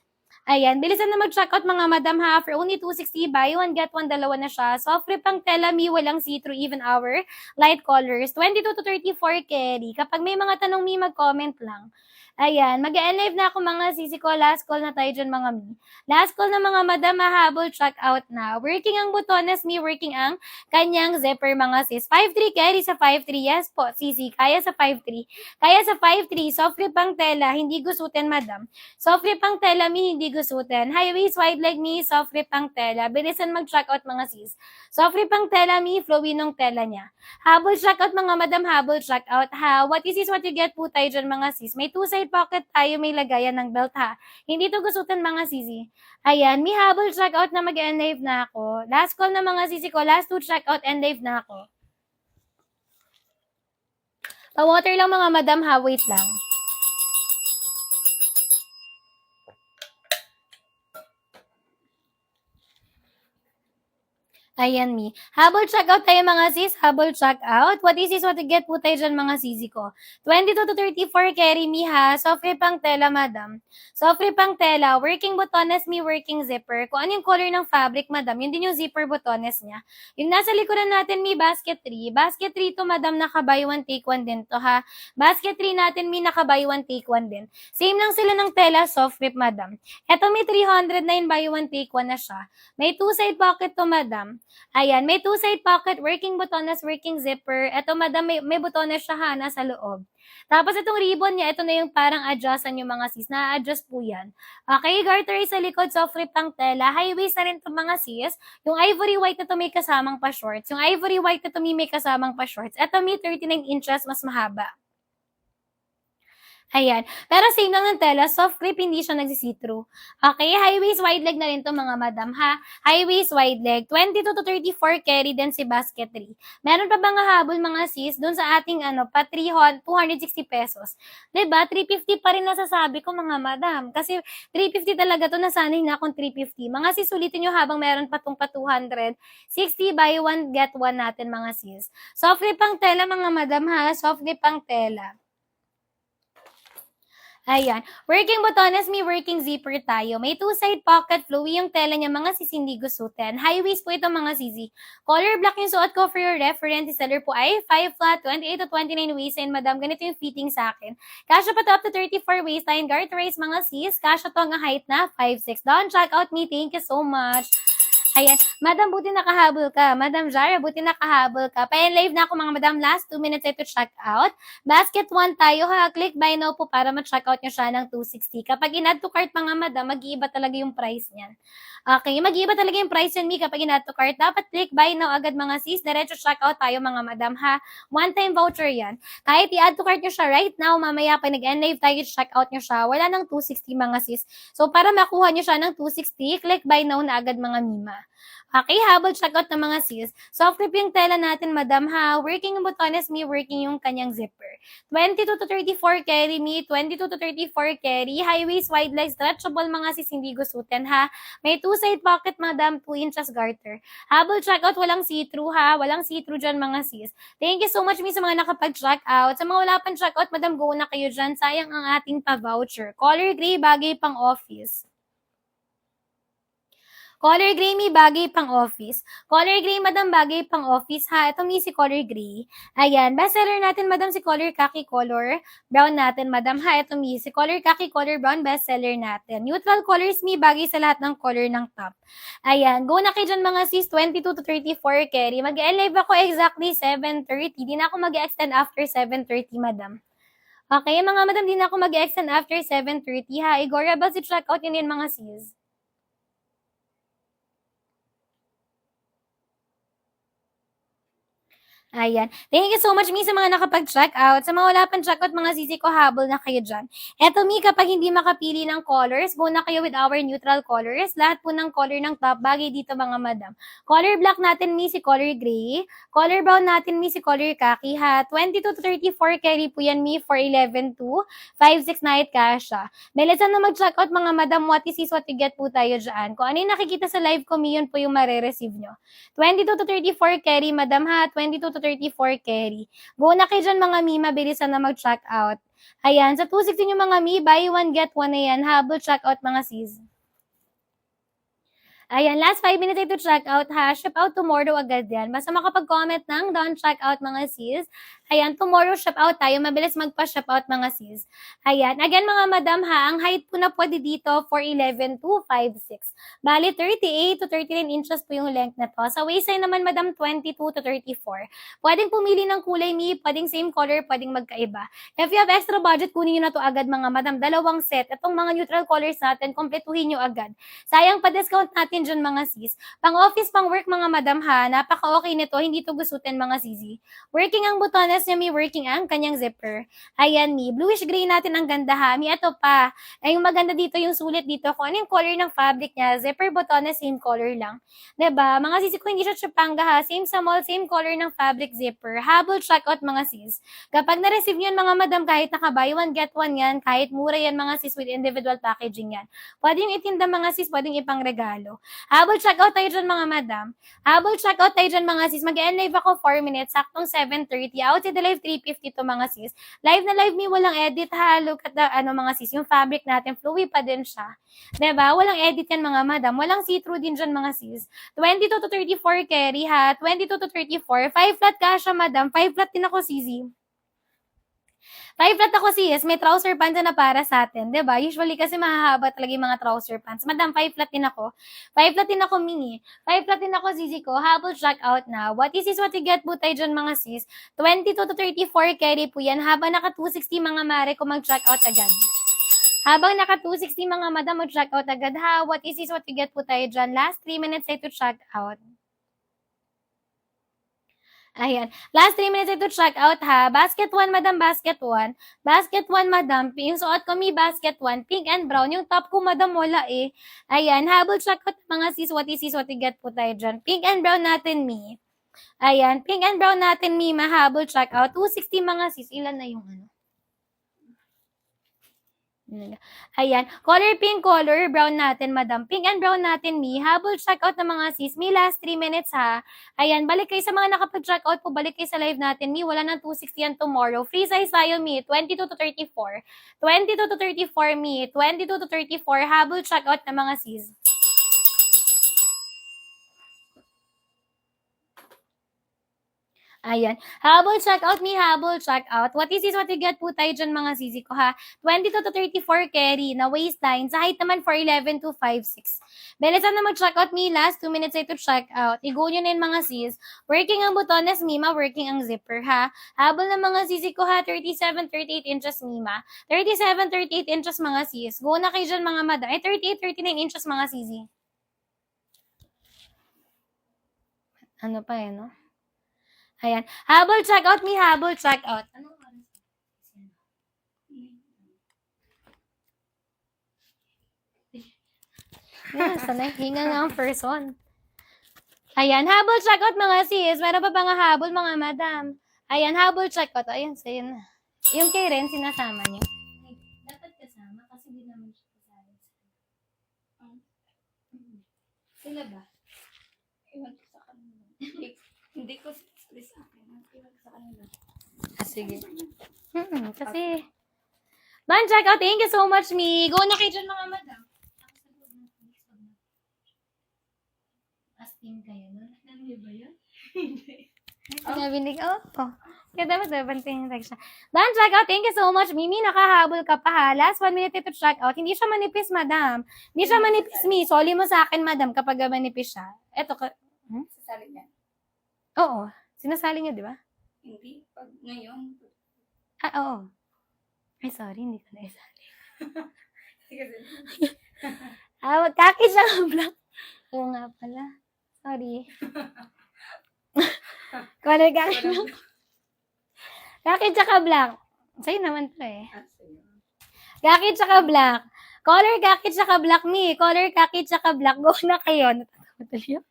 Ayan, bilisan na mag-checkout mga madam ha. For only 260, buy one, get one, dalawa na siya. Soft rip ang Telami, walang see-through, even hour. Light colors, 22 to 34 carry. Kapag may mga tanong mi, mag-comment lang. Ayan, mag-e-live na ako mga sisi ko. Last call na tayo dyan mga mi. Last call na mga madam, mahabol, check out na. Working ang butones mi, working ang kanyang zipper mga sis. 5'3 carry sa 5'3. Yes po, sisi, kaya sa 5'3. Kaya sa 5'3, soft rip ang tela, hindi gusutin madam. Soft rip ang tela mi, hindi gusutin. High waist, wide leg mi, soft rip ang tela. Bilisan mag-check out mga sis. Soft rip ang tela mi, flowy nung tela niya. Habol check out mga madam, habol check out ha. What is what you get po tayo dyan mga sis. May two-side pocket tayo, may lagayan ng belt ha. Hindi to gusutin mga sisi. Ayan, may habol check out na mag-end live na ako. Last call na mga sisi ko, last two check out, end live na ako. Pa-water lang mga madam ha, wait lang. Ayan, mi. Habol checkout tayo mga sis. Habol checkout. What is this? What to get po tayo dyan mga sisi ko. 22 to 34 carry mi ha. Soft rip ang tela, madam. Soft rip ang tela. Working botones mi, working zipper. Kung ano yung color ng fabric, madam, yun din yung zipper botones niya. Yung nasa likuran natin mi, basket 3. Basket 3 to, madam, naka buy one take one din to ha. Basket 3 natin mi, naka buy one take one din. Same lang sila ng tela, soft rip, madam. Eto mi, 309 buy one take one na siya. May two-side pocket to, madam. Ayan, may two-side pocket, working botones, working zipper. Ito, madam, may botones siya ha, nasa loob. Tapos itong ribbon niya, ito na yung parang adjustan yung mga sis. Na-adjust po yan. Okay, garter sa likod, soft rip ang tela. High waist na rin itong mga sis. Yung ivory white na ito may kasamang pa shorts. Yung ivory white na ito may kasamang pa shorts. Ito may 39 inches, mas mahaba. Ayan. Pero same lang ng tela, soft grip, hindi siya nagsisitro. Okay, high waist, wide leg na rin to mga madam ha. High waist, wide leg. 22 to 34 carry din si basket 3. Meron pa bang habol mga sis dun sa ating pa 260 pesos? Diba? 350 pa rin nasasabi ko mga madam. Kasi 350 talaga to, nasanay na akong 350. Mga sis, ulitin nyo habang meron pa tong pa 200. 60 buy one, get one natin mga sis. Soft grip ang tela mga madam ha. Soft grip ang tela. Ayan. Working botones, may working zipper tayo. May two-side pocket, flowy yung tela niya, mga sis hindi gusutin. High waist po ito mga sisi. Color black yung suot ko for your reference. Yung seller po ay 5 flat, 28 to 29 waistline. Madam, ganito yung fitting sa akin. Kasha pa to up to 34 waistline. Garter raise mga sis. Kasha to ang height na 5'6". Don't check out me. Thank you so much. Ayan. Madam, buti nakahabol ka. Madam Jara, buti nakahabol ka. Pa-live na ako mga madam. Last 2 minutes ito check out. Basket 1 tayo ha. Click buy now po para ma-check out nyo siya ng 260. Kapag in-add to cart mga madam, mag-iiba talaga yung price niyan. Okay, mag-iiba talaga yung price yan, Mi, kapag in-add to cart. Dapat click buy now agad mga sis. Diretso check out tayo mga madam ha. One-time voucher yan. Kahit i-add to cart nyo siya right now, mamaya pag nag-end live tayo, check out nyo siya. Wala nang 260 mga sis. So, para makuha nyo siya ng 260, click buy now na agad mga mima. Okay, habol checkout ng mga sis. Soft rip yung tela natin, madam ha. Working yung botones, me working yung kanyang zipper. 22 to 34 carry, me 22 to 34 carry. High waist, wide leg, stretchable mga sis, hindi gusutin ha. May two-side pocket, madam, 2 inches garter. Habol checkout, walang see-through ha. Walang see-through dyan mga sis. Thank you so much, me, sa mga nakapag-check out. Sa mga wala pang check out, madam, go na kayo dyan. Sayang ang ating pa-voucher. Color gray, bagay pang office. Color gray, may bagay pang office. Color gray, madam, bagay pang office ha. Ito may si color gray. Ayan, bestseller natin, madam, si color khaki color brown natin, madam ha. Ito may si color khaki color brown, bestseller natin. Neutral colors, may bagay sa lahat ng color ng top. Ayan, go na kayo dyan mga sis, 22 to 34 carry. Mag-live ako exactly 7:30. Di na ako mag-extend after 7:30, madam. Okay, mga madam, di na ako mag-extend after 7:30 ha. Igora ba si check out yun mga sis? Ayan. Thank you so much, Mi, sa mga nakapag-check out. Sa mga wala pang check out, mga sisi ko, habol na kayo dyan. Eto, Mi, kapag hindi makapili ng colors, go na kayo with our neutral colors. Lahat po ng color ng top, bagay dito, mga madam. Color black natin, Mi, si color gray. Color brown natin, Mi, si color khaki, ha. 22 to 34 carry po yan, Mi, for 11 to 5-6 night kasha. Bilisan na mag-check out, mga madam. What is what you get po tayo dyan. Kung ano yung nakikita sa live ko, Mi, yun po yung mare-receive nyo. 22 to 34 carry, madam, ha. 22 to 34 carry. Go na kayo dyan, mga Mi. Mabilisan na mag-check out. Ayan. Sa 260 nyo, mga Mi, buy one, get one na yan. Habol check out, mga sis. Ayan, last 5 minutes to check out, ha. Ship out tomorrow agad yan. Basta makapag-comment ng don't check out, mga sis. Ayan, tomorrow ship out tayo. Mabilis magpa-ship out, mga sis. Ayan, again, mga madam, ha. Ang height po na pwede dito for 11 to 5'6". Bali, 38 to 39 inches po yung length na to. Sa waistline naman, madam, 22 to 34. Pwedeng pumili ng kulay, Mi. Pwedeng same color, pwedeng magkaiba. If you have extra budget, kunin nyo na to agad, mga madam. Dalawang set. Itong mga neutral colors natin, kompletuhin nyo agad. Sayang pa discount natin dyan, mga sis. Pang office, pang work, mga madam, ha. Napaka-okay nito. Hindi to gusutin, mga sisi. Working ang butones niya, Mi. Working ang kanyang zipper. Ayan, Mi. Bluish gray natin ang ganda, ha. Mi, ito pa. Ay, yung maganda dito, yung sulit dito. Kung ano yung color ng fabric niya. Zipper, butones, same color lang. Diba? Mga sisi ko, hindi siya chupanga, ha. Same sa mall, same color ng fabric zipper. Habol checkout, mga sis. Kapag na-receive nyo yan, mga madam, kahit naka-buy one, get one yan. Kahit mura yan, mga sis, with individual packaging yan. Pwede yung itinda, mga sis. Pwede yung ipang regalo. Habol checkout tayo dyan, mga madam. Habol checkout tayo dyan, mga sis. Mag-end live ako 4 minutes. Saktong 7:30. Outside the live 3:50 to, mga sis. Live na live, Mi. Walang edit, ha. Look at the, mga sis. Yung fabric natin, flowy pa din siya. Diba? Walang edit yan, mga madam. Walang see-through din dyan, mga sis. 22 to 34 carry, ha. 22 to 34. 5 flat kasha, madam. 5 flat din ako, sisi. 5 flat ako, sis. May trouser pants na para sa atin, diba? Usually kasi mahahaba talaga yung mga trouser pants. Madam, 5 flat din ako. 5 flat din ako, Mi. 5 flat din ako, sisi ko. Habol check out na. What is what you get po tayo dyan, mga sis? 22 to 34 carry po yan. Habang naka 260, mga mare, kung mag-check out agad. Habang naka 260, mga madam, mag-check out agad, ha. What is what you get po tayo dyan? Last 3 minutes ay to check out. Ayan. Last 3 minutes ito check out, ha. Basket 1, madam, basket 1. Basket 1, madam. Yung suot ko, Mi, basket 1. Pink and brown. Yung top ko, madam, wala eh. Ayan. Habol check out, mga sis, what is what you get po tayo dyan. Pink and brown natin, Mi. Ayan. Pink and brown natin, Mi. Mahabol check out. 260, mga sis. Ilan na yung ano? Ayan. Color pink, color brown natin, madam. Pink and brown natin, Mi. Habol check out ng mga sis. Mi, last 3 minutes, ha. Ayan. Balik kayo sa mga nakapag-check out po. Balik kayo sa live natin, Mi. Wala nang 260 yan tomorrow. Free size tayo, Mi. 22 to 34. 22 to 34, Mi. 22 to 34. Habol check out ng mga sis. Ayan. Habol check out, Mi. Habol check out. What is what you get po tayo dyan, mga sisi ko, ha. 22 to 34 carry na waistline. Sa height naman for 11 to 5'6". Bilisan na mag-check out, Mi. Last 2 minutes ay to check out. I-go nyo na yun, mga sis. Working ang butones, Mima. Working ang zipper, ha. Habol na mga sisi ko, ha. 37, 38 inches, Mima. 37, 38 inches, mga sis. Go na kayo dyan, mga madam. 38, 39 inches, mga sisi. Ano pa eh, no? Ayan. Habol check out, Mi. Habol check out. Anong oras? Yan, sanay. Hinga nga ang person. Ayan. Habol check out, mga sis. Meron pa mga habol, mga madam. Ayan. Habol check out. Ayan, sa'yo na. Yung kay Ren, sinasama niyo. Dapat kasama kasi di naman siya kasali. Sila ba? Iwan ko sa kanila. Hindi ko sabi sa akin. Iwan ko sa kanila. Sige. Kasi, ban, check out. Thank you so much, Mi. Go na kayo dyan, mga madam. As team kayo, no? Ano ba yun? Hindi. Nabinig, oh. Kaya dapat bantayin yung siya. Dan, check out. Thank you so much, Mimi. Nakahabol ka pa, ha. Last 1 minute to check out. Hindi siya manipis, madam. Hindi siya manipis, Mi. Soli mo sa akin, madam, kapag manipis siya. Eto ka. Sasali niya. Oo. Sinasali niya, di ba? Hindi. Pag ngayon. Ah, oo. Ay, sorry. Hindi ko na isali. Magkaki siya ng black. Oo nga pala. Sorry. Color kaki lang. Kaki tsaka black. Sa'yo naman to eh. Kaki tsaka black. Color kaki tsaka black, Mi. Color kaki tsaka black. Go na kayo. Natatawa tuloy ako.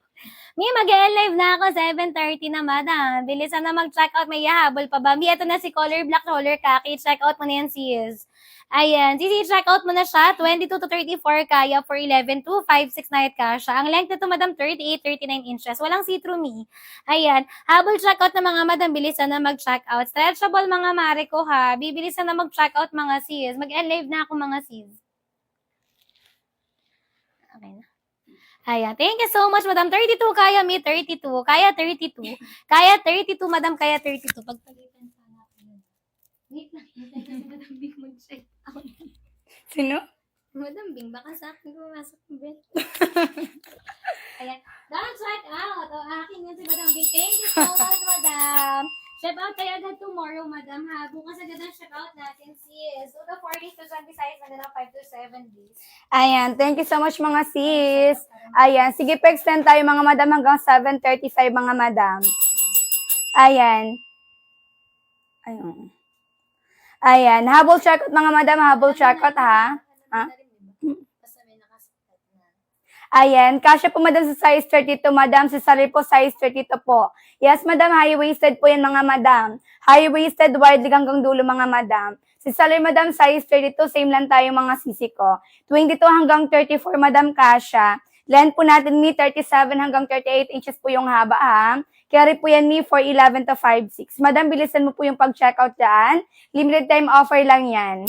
Mi, mag-live na ako. 7:30 na, madam. Bilisan na mag-check out. May hahabol pa ba? Mi, ito na si color black, color kaki. Check out mo na yan, sis. Ayan. Sisi, check out mo na siya. 22 to 34 kaya for 11 to 5-6 night kasha. Ang length nito, madam, 38-39 inches. Walang see-through, Mi. Ayan. Habol check out na mga madam. Bilisan na mag-check out. Stretchable, mga mare ko, ha. Bibilisan na mag-check out, mga sis. Mag-live na ako, mga sis. Okay na. Ayan. Thank you so much, madam. 32, kaya, Mi. 32. Kaya 32. Kaya 32, madam. Kaya 32. Pagpalitan sana ako yun. Wait lang. Hintay kasi madam Bing mag-check out. Sino? Madam Bing, baka sa akin pumasok yung bed. Ayan. Don't check out. O, akin yun si madam Bing. Thank you so much, madam. Check out kayo agad tomorrow, madam, ha? Bukas agad ang check out natin, sis. So, the 40 to 20 size na lang 5 to 7 days. Ayan, thank you so much mga sis. Ayan, sige pa-extend tayo mga madam hanggang 7:35 mga madam. Ayan. Ayun. Ayan, habol checkout mga madam, habol checkout ha. Ha? Basta may nakasukat na. Ayan, kasya po madam sa size 32 madam, si Sari po size 32 po. Yes madam, high-waisted po yan mga madam. High-waisted, wide leg hanggang dulo mga madam. Si Sari madam size 32, same lang tayo mga sisi ko. 22 hanggang 34 madam kasya. Length po natin ni 37 hanggang 38 inches po yung haba ha. Carry po yan ni 4'11 to 5'6. Madam, bilisan mo po yung pag-checkout dyan. Limited time offer lang yan.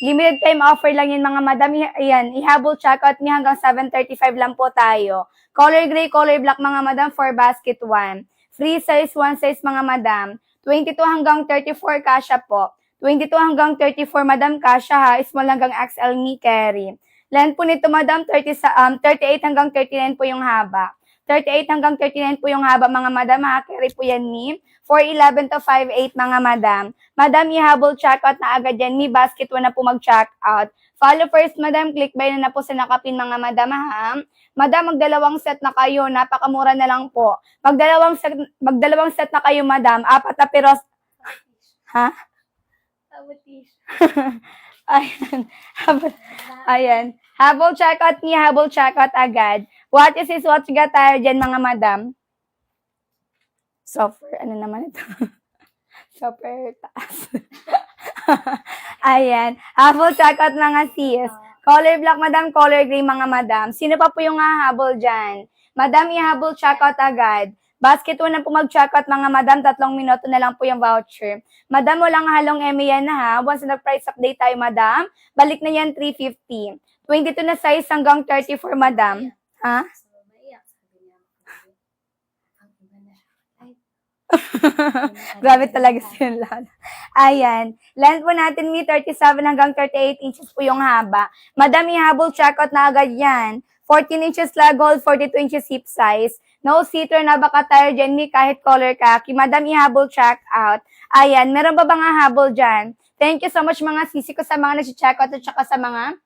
Limited time offer lang yan mga madam. Ayan, ihabol checkout niya hanggang 7:35 lang po tayo. Color gray, color black mga madam for basket 1. Free size, 1 size mga madam. 22 hanggang 34 kasya po. 22 hanggang 34 madam kasya ha. Small hanggang XL ni carry. Length po nito madam, 38 hanggang 39 po yung haba. 38 hanggang 39 po yung haba mga madam ha. Carry po yan ni 4'11 to 5'8 mga madam. Madam, ihabol checkout na agad yan. Ni basket 1 na po mag-checkout. Follow first, madam. Click buy na po sa nakapin mga madam ha. Madam, magdalawang set na kayo. Napakamura na lang po. Magdalawang set na kayo, madam. 4 na piros. Ha? Tawatis. Ayan. Ayan. Habol checkout niya. Habol checkout agad. What is what you got tayo dyan mga madam? Software, ano naman ito? Software taas. Ayan. Habol checkout mga sis. Color black, madam. Color gray, mga madam. Sino pa po yung hahabol dyan? Madam, ihabol checkout agad. Basket 1 na po mag-checkout, mga madam. 3 minuto na lang po yung voucher. Madam, walang halong eme yan na ha. Once na price update tayo, madam. Balik na yan, 350. 22 na size hanggang 34, madam. Ha? Grabe talaga si Lala. Ayan. Length po natin ni 37 hanggang 38 inches po yung haba. Madam, ihabol checkout na agad yan. 14 inches leg hold, 42 inches hip size. No seater na baka tayo dyan ni kahit color kaki. Madam, ihabol checkout. Ayan. Meron ba bang habol dyan? Thank you so much mga sisi ko sa mga nag-checkout at saka sa mga...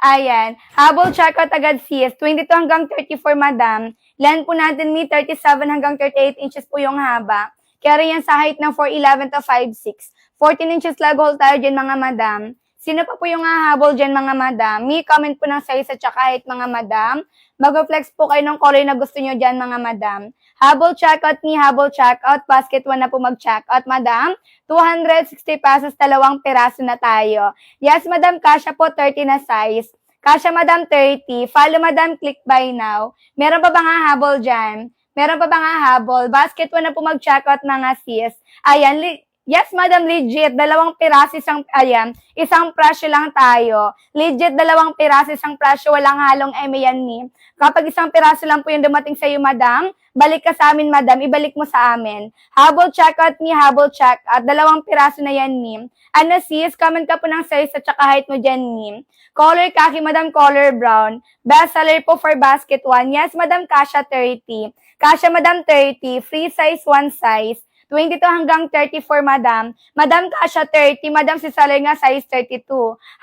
Ayan. Habol checkout agad sis. 22 hanggang 34 madam. Length po natin ni 37 hanggang 38 inches po yung haba. Carry yan sa height ng 4'11 to 5'6. 14 inches leg hold tayo dyan mga madam. Sino pa po yung hahabol dyan mga madam? Comment po ng size at saka height mga madam. Mag-flex po kayo ng color na gusto nyo dyan mga madam. Habol checkout ni habol checkout. Basket 1 na po mag-checkout madam. 260 pesos, 2 piraso na tayo. Yes madam, kasya po 30 na size. Kasya madam 30. Follow madam, click buy now. Meron pa bang hahabol dyan? Meron pa bang hahabol? Basket 1 na po mag-checkout mga sis. Ayan, yes madam, legit. 2 piraso, isang presyo lang tayo. Legit, 2 piraso, isang presyo. Walang halong eme yan ni. Kapag isang piraso lang po yung dumating sa iyo madam, balik ka sa amin madam, ibalik mo sa amin. Habol checkout ni habol checkout. 2 piraso na yan ni. Ano sis, comment ka po ng size at saka height mo dyan ni. Color kaki, madam, color brown. Best seller po for basket 1. Yes, madam, kasya 30. Kasya, madam, 30. Free size, 1 size. 22 hanggang 34, madam. Madam, kasya 30. Madam, si seller nga size 32.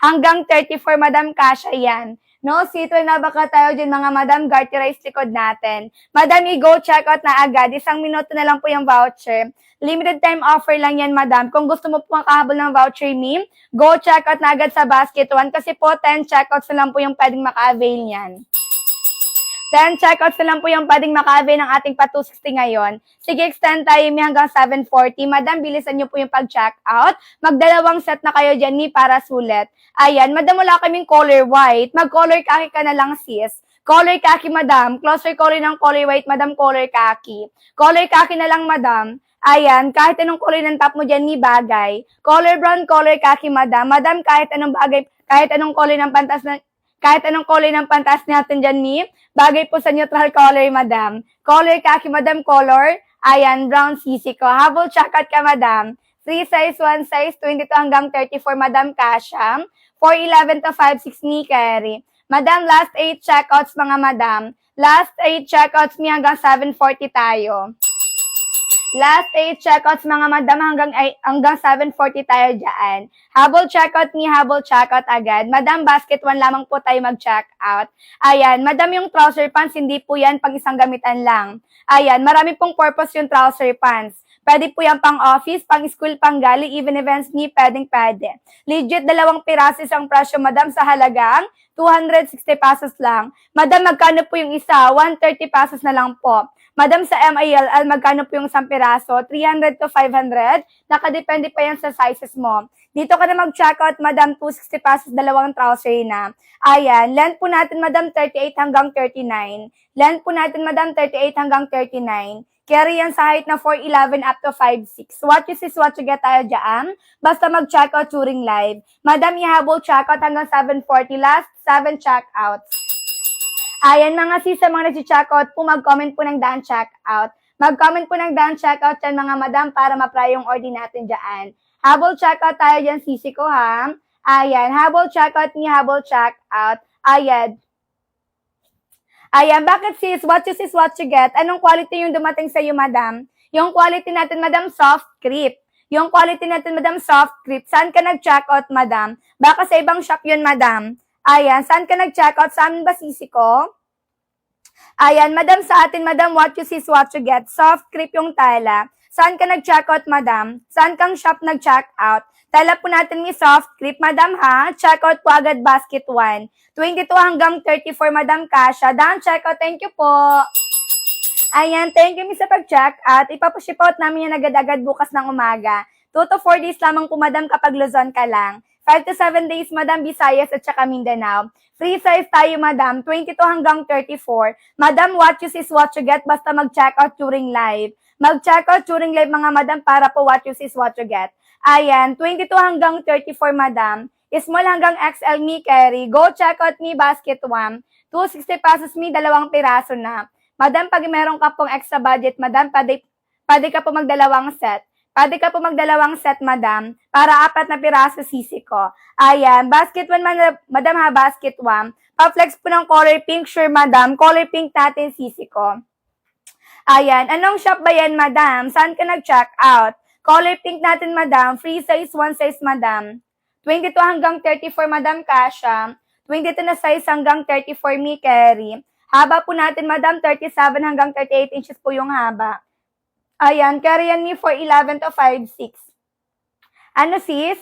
Hanggang 34, madam, kasya yan. No, sito na baka tayo dyan mga madam, garterize likod natin. Madam, i-go check out na agad. 1 minuto na lang po yung voucher. Limited time offer lang yan, madam. Kung gusto mo po makahabol ng voucher meme, go check out na agad sa Basket One kasi po 10 checkouts na lang po yung pwedeng maka-avail niyan. 10 checkouts na lang po yung pwedeng maka-avail ng ating pa 260 ngayon. Sige, extend tayo mi hanggang 7:40. Madam, bilisan niyo po yung pag-check out. Magdalawang set na kayo dyan ni para sulit. Ayan, madam, wala kaming color white. Mag-color khaki ka na lang, sis. Color khaki, madam. Closer color ng color white, madam, color khaki. Color khaki na lang, madam. Ayan, kahit anong color ng top mo dyan ni bagay. Color brown, color khaki, madam. Madam, kahit anong bagay, kahit anong color ng pantas na kahit anong color ng pantas natin dyan, ni bagay po sa neutral color, madam. Color khaki, madam, color. Ayan, brown sisi ko. Habol chakat ka, madam. 3 size, 1 size, 22 hanggang 34, madam, kasha. 411 to 56 ni carry. Madam, last 8 checkouts, mga madam. Last 8 checkouts ni hanggang 7:40 tayo. Last 8 checkouts, mga madam, hanggang 7:40 tayo dyan. Habol checkout ni habol checkout agad. Madam, Basket One lamang po tayo mag-checkout. Ayan, madam, yung trouser pants, hindi po yan pang isang gamitan lang. Ayan, marami pong purpose yung trouser pants. Pwede po yan pang office, pang school, pang gali, even events ni pwede. Legit, 2 piraso ang presyo, madam, sa halagang 260 pesos lang. Madam, magkano po yung isa? 130 pesos na lang po. Madam, sa MILL, magkano po yung isang piraso? 300 to 500. Nakadepende pa yan sa sizes mo. Dito ka na mag-checkout, madam, 260 pesos, 2 trouser na. Ayan, length po natin, madam, 38 hanggang 39. Length po natin, madam, 38 hanggang 39. Carry yan sa height na 4'11 up to 5'6. What you see, what you get tayo dyan. Basta mag-checkout during live. Madam, ihabol checkout hanggang 7:40. Last 7 checkouts. Ayan, mga sis, sa mga nag-checkout po, mag-comment po ng daan checkout. Mag-comment po ng daan checkout yan, mga madam, para ma-pry yung order natin dyan. Habol checkout tayo dyan, sisi ko, ha? Ayan, habol checkout ni habol checkout. Ayan. Ayan, bakit sis? What you sis, what you get? Anong quality yung dumating sa iyo, madam? Yung quality natin, madam, soft creep. Yung quality natin, madam, soft creep. Saan ka nag-checkout, madam? Baka sa ibang shop yun, madam. Ayan, saan ka nag-checkout? Sa amin ba, sisi ko? Ayan, madam, sa atin, madam, what you see is what you get. Soft creep yung tela. Saan ka nag-checkout, madam? Saan kang shop nag-checkout? Tela po natin ni soft creep, madam, ha? Checkout po agad, Basket One. 22 hanggang 34, madam, kasha. Down, checkout. Thank you po. Ayan, thank you, miss, sa pag-check. At ipapaship out namin yan agad-agad bukas ng umaga. 2 to 4 days lamang po, madam, kapag Luzon ka lang. 5 to 7 days, madam, Visayas at saka Mindanao. Free size tayo, madam, 22 hanggang 34. Madam, what you see is what you get, basta mag-check out during live. Mag-check out during live, mga madam, para po what you see is what you get. Ayan, 22 hanggang 34, madam. Small hanggang XL me carry. Go check out me, Basket One. 260 pesos me, 2 piraso na. Madam, pag meron ka pong extra budget, madam, pwede ka po magdalawang set. Pwede ka po magdalawang set, madam, para 4 na piraso sisi ko. Ayan, Basket One, madam, ha, Basket One. Pa-flex po ng color pink, sure, madam. Color pink natin sisi ko. Ayan, anong shop ba yan, madam? Saan ka nag-check out? Color pink natin, madam. Free size, 1 size, madam. 22 hanggang 34, madam, kasha. 22 na size hanggang 34, me carry. Haba po natin, madam, 37 hanggang 38 inches po yung haba. Ayan, carry yan me for 11 to 5'6". Ano, sis?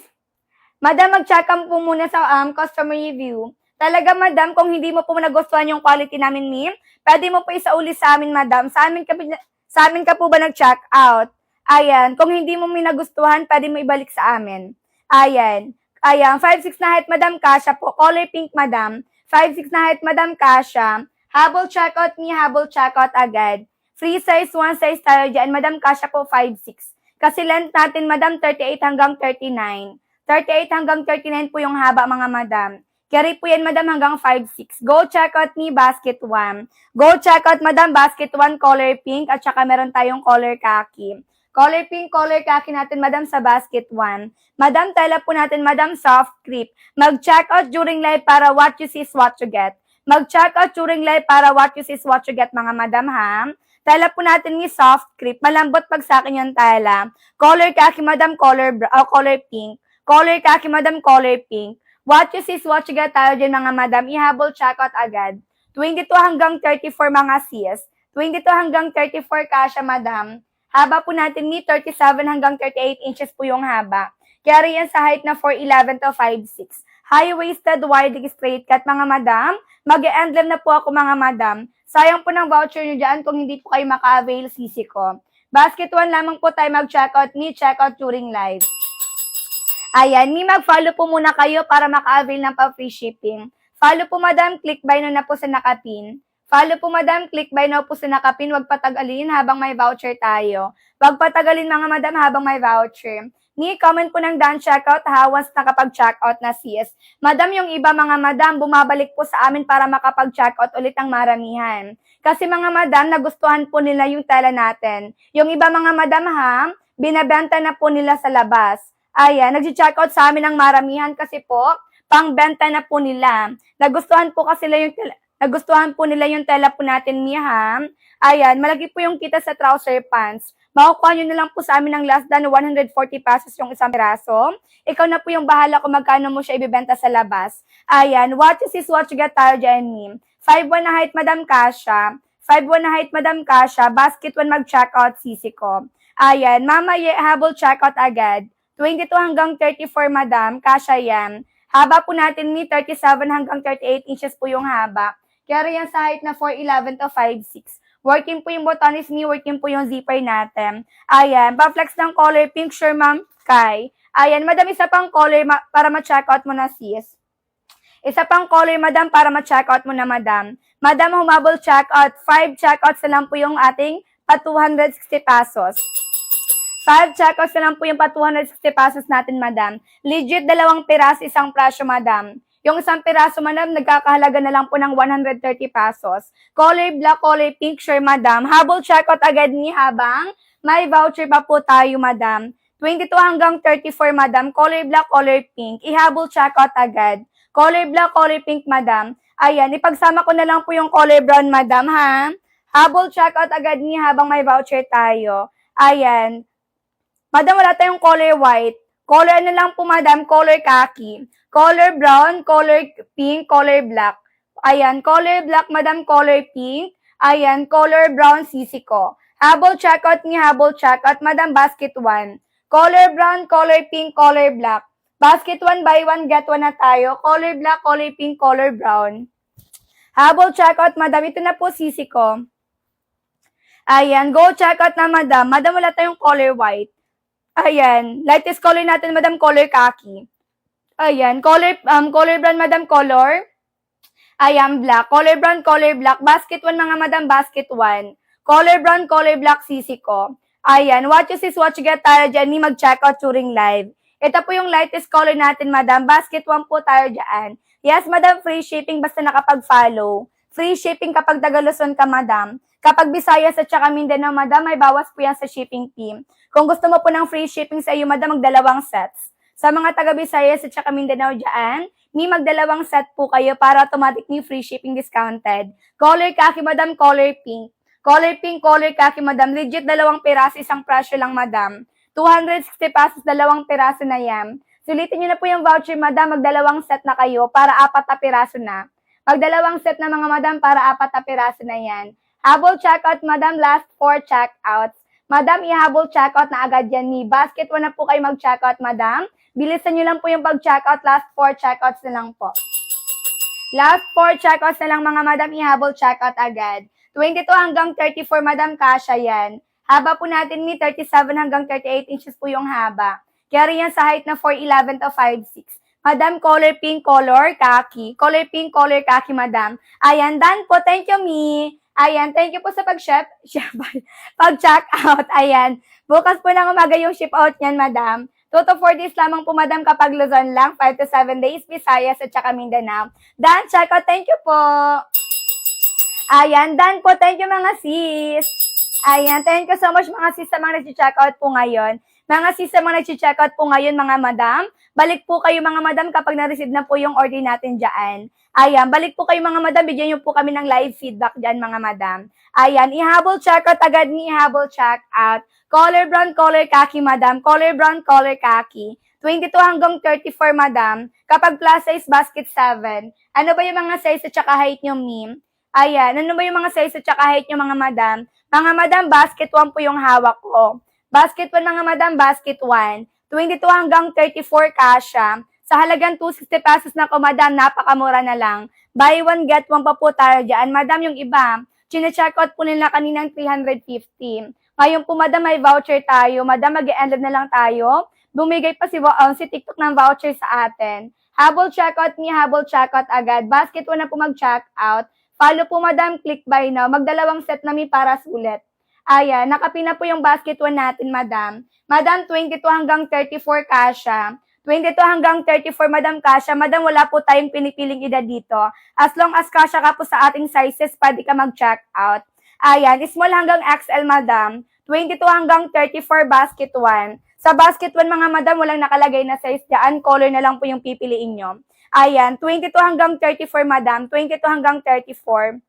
Madam, mag-check po muna sa customer review. Talaga, madam, kung hindi mo po nagustuhan yung quality namin, ma'am, pwede mo po isauli sa amin, madam. Sa amin ka po ba nag-check out? Ayan, kung hindi mo nagustuhan, pwede mo ibalik sa amin. Ayan. Ayan, 5'6" na height, madam, kasha po. Color pink, madam. 5'6" na height, madam, kasha. Habol checkout me, habol checkout agad. Free size, 1 size tayo dyan. Madam, kasha po 5'6". Kasi length natin, madam, 38 hanggang 39. 38 hanggang 39 po yung haba, mga madam. Carry po yan, madam, hanggang 5'6". Go check out ni Basket One. Go check out, madam, Basket One, color pink, at saka meron tayong color khaki. Color pink, color khaki natin, madam, sa Basket One. Madam, tela po natin, madam, soft creep. Mag-check out during live para what you see is what you get. Mag-check out during live para what you see is what you get, mga madam, ha? Tela po natin ni soft creep. Malambot pag sa akin yung tela. Color khaki, madam, color pink. Color khaki, madam, color pink. What you see is what you get tayo dyan mga madam. Ihabol checkout agad. 22 hanggang 34 mga sis. 22 hanggang 34 kasha madam. Haba po natin ni 37 hanggang 38 inches po yung haba. Kaya yan sa height na 4'11 to 5'6". High-waisted, wide straight cut mga madam. Mag-e-endlem na po ako mga madam. Sayang po ng voucher nyo dyan kung hindi po kayo maka-avail sisi ko. Basket 1 lamang po tayo mag-checkout ni checkout during live. Ayan, ni mag-follow po muna kayo para maka-avail ng pa-free shipping. Follow po madam, click buy na po sa nakapin. Follow po madam, click buy na po sa nakapin. Huwag patagalin habang may voucher tayo. Huwag patagalin mga madam habang may voucher. Ni comment po ng done checkout ha once nakapag-checkout na sis. Madam, yung iba mga madam, bumabalik po sa amin para makapag-checkout ulit ang maramihan. Kasi mga madam, nagustuhan po nila yung tela natin. Yung iba mga madam ha, binabenta na po nila sa labas. Ayan, nag-checkout sa amin ng maramihan kasi po, pangbenta na po nila. Nagustuhan po nila yung tela po natin, Mia. Ayan, malaki po yung kita sa trouser pants. Makukuha nyo na lang po sa amin ng less than 140 pesos yung isang piraso. Ikaw na po yung bahala kung magkano mo siya ibibenta sa labas. Ayan, what is what you get tayo dyan, Mim. 5'1 na height, Madam Kasha. 5'1 na height, Madam Kasha. Basket 1 mag-checkout, sisi ko. Ayan, mamaya habol checkout agad. 22 hanggang 34, Madam. Kasha yan. Haba po natin ni 37 hanggang 38 inches po yung haba. Kaya yan sa height na 4'11 to 5'6". Working po yung botones ni, working po yung zipper natin. Ayan, pa-flex ng color pink, sure ma'am, Kai. Ayan, madam, isa pang color para ma-checkout mo na sis. Isa pang color, madam, para ma-checkout mo na madam. Madam, humabol checkout. 5 checkouts na lang po yung ating pa 260 pesos. 5 checkouts na lang po yung pa 260 pesos natin, madam. Legit, 2 piraso, isang presyo, madam. Yung isang piraso, madam, nagkakahalaga na lang po ng 130 pesos. Color black, color pink, sure, madam. Habol checkout agad ni habang may voucher pa po tayo, madam. 22 hanggang 34, madam. Color black, color pink. Ihabol checkout agad. Color black, color pink, madam. Ayan, ipagsama ko na lang po yung color brown, madam, ha? Habol checkout agad ni habang may voucher tayo. Ayan. Madam, wala tayong color white. Color na lang po, madam, color khaki. Color brown, color pink, color black. Ayan, color black, madam, color pink. Ayan, color brown, sisi ko. Habol checkout ni habol checkout, madam, basket 1. Color brown, color pink, color black. Basket 1, buy 1, get 1 na tayo. Color black, color pink, color brown. Habol checkout, madam, ito na po sisi ko. Ayan, go checkout na, madam. Madam, wala tayong color white. Ayan, lightest color natin, madam, color khaki. Ayan, color brown, madam, color. Ayan, black. Color brown, color black. Basket 1, mga madam, basket 1. Color brown, color black, sisi ko. Ayan, what you see is what you get tayo dyan. Ni mag-checkout during live. Ito po yung lightest color natin, madam. Basket 1 po tayo dyan. Yes, madam, free shipping basta nakapag-follow. Free shipping kapag Taga-Luzon ka, madam. Kapag Visayas at saka Mindanao, madam, may bawas po yan sa shipping team. Kung gusto mo po ng free shipping sa iyo, madam, magdalawang sets. Sa mga taga-Visayas at saka Mindanao dyan, magdalawang set po kayo para automatic ni free shipping discounted. Color khaki, madam, color pink. Color pink, color khaki, madam. Legit, 2 piraso, isang presyo lang, madam. 260 pesos, 2 piraso na yan. Sulitin nyo na po yung voucher, madam. Magdalawang set na kayo para 4 na piraso na. Magdalawang set na mga madam para 4 na piraso na yan. Habol checkout, madam, last 4 checkouts. Madam, ihabol checkout na agad yan ni. Basket 1 na po kayo mag-checkout, madam. Bilisan nyo lang po yung pag-checkout. Last 4 checkouts na lang po. Last 4 checkouts na lang mga madam. Ihabol checkout agad. 22 hanggang 34, madam, kasha yan. Haba po natin ni 37 hanggang 38 inches po yung haba. Kaya yan sa height na 4'11 to 5'6". Madam, color pink, color khaki. Color pink, color khaki, madam. Ayan, done po. Thank you, Mi. Ayan, thank you po sa pag-check out. Ayan, bukas po ng umaga yung ship out niyan, madam. 2 to 4 days lamang po, madam, kapag Luzon lang. 5 to 7 days, Visayas at saka Mindanao. Done, check out. Thank you po. Ayan, done po. Thank you, mga sis. Ayan, thank you so much, mga sis, sa mga nag-check out po ngayon. Mga sis, sa mga nag-check out po ngayon, mga madam. Balik po kayo, mga madam, kapag na-receive na po yung order natin dyan. Ayan, balik po kayo, mga madam. Bigyan niyo po kami ng live feedback dyan, mga madam. Ayan, ihabol checkout agad ni ihabol checkout. Color brown, color khaki, madam. Color brown, color khaki. 22 hanggang 34, madam. Kapag plus size, basket 7. Ano ba yung mga size at saka height nyo, ma'am? Ayan, ano ba yung mga size at saka height nyo, mga madam? Mga madam, basket 1 po yung hawak ko. Basket 1, mga madam, basket 1. 22 hanggang 34 kasha. Sa halagang 260 pesos na ko, madam, napakamura na lang. Buy one, get one pa po tayo dyan. Madam, yung iba, chine-checkout po nila kaninang 350. Ngayon po, madam, may voucher tayo. Madam, mag-e-end na lang tayo. Bumigay pa si TikTok ng voucher sa atin. Habol checkout me, habol checkout agad. Basket 1 na po mag-checkout. Follow po, madam, click buy now. Magdalawang set na mi para sulit. Ayan, nakapina po yung basket 1 natin, madam. Madam, 22 hanggang 34 kasha. 22 hanggang 34, madam, kasha. Madam, wala po tayong pinipiling edad dito. As long as kasha ka po sa ating sizes, pwede ka mag-check out. Ayan, small hanggang XL, madam. 22 hanggang 34, basket 1. Sa basket 1, mga madam, walang nakalagay na size dyan. Color na lang po yung pipiliin nyo. Ayan, 22 hanggang 34, madam. 22 hanggang 34.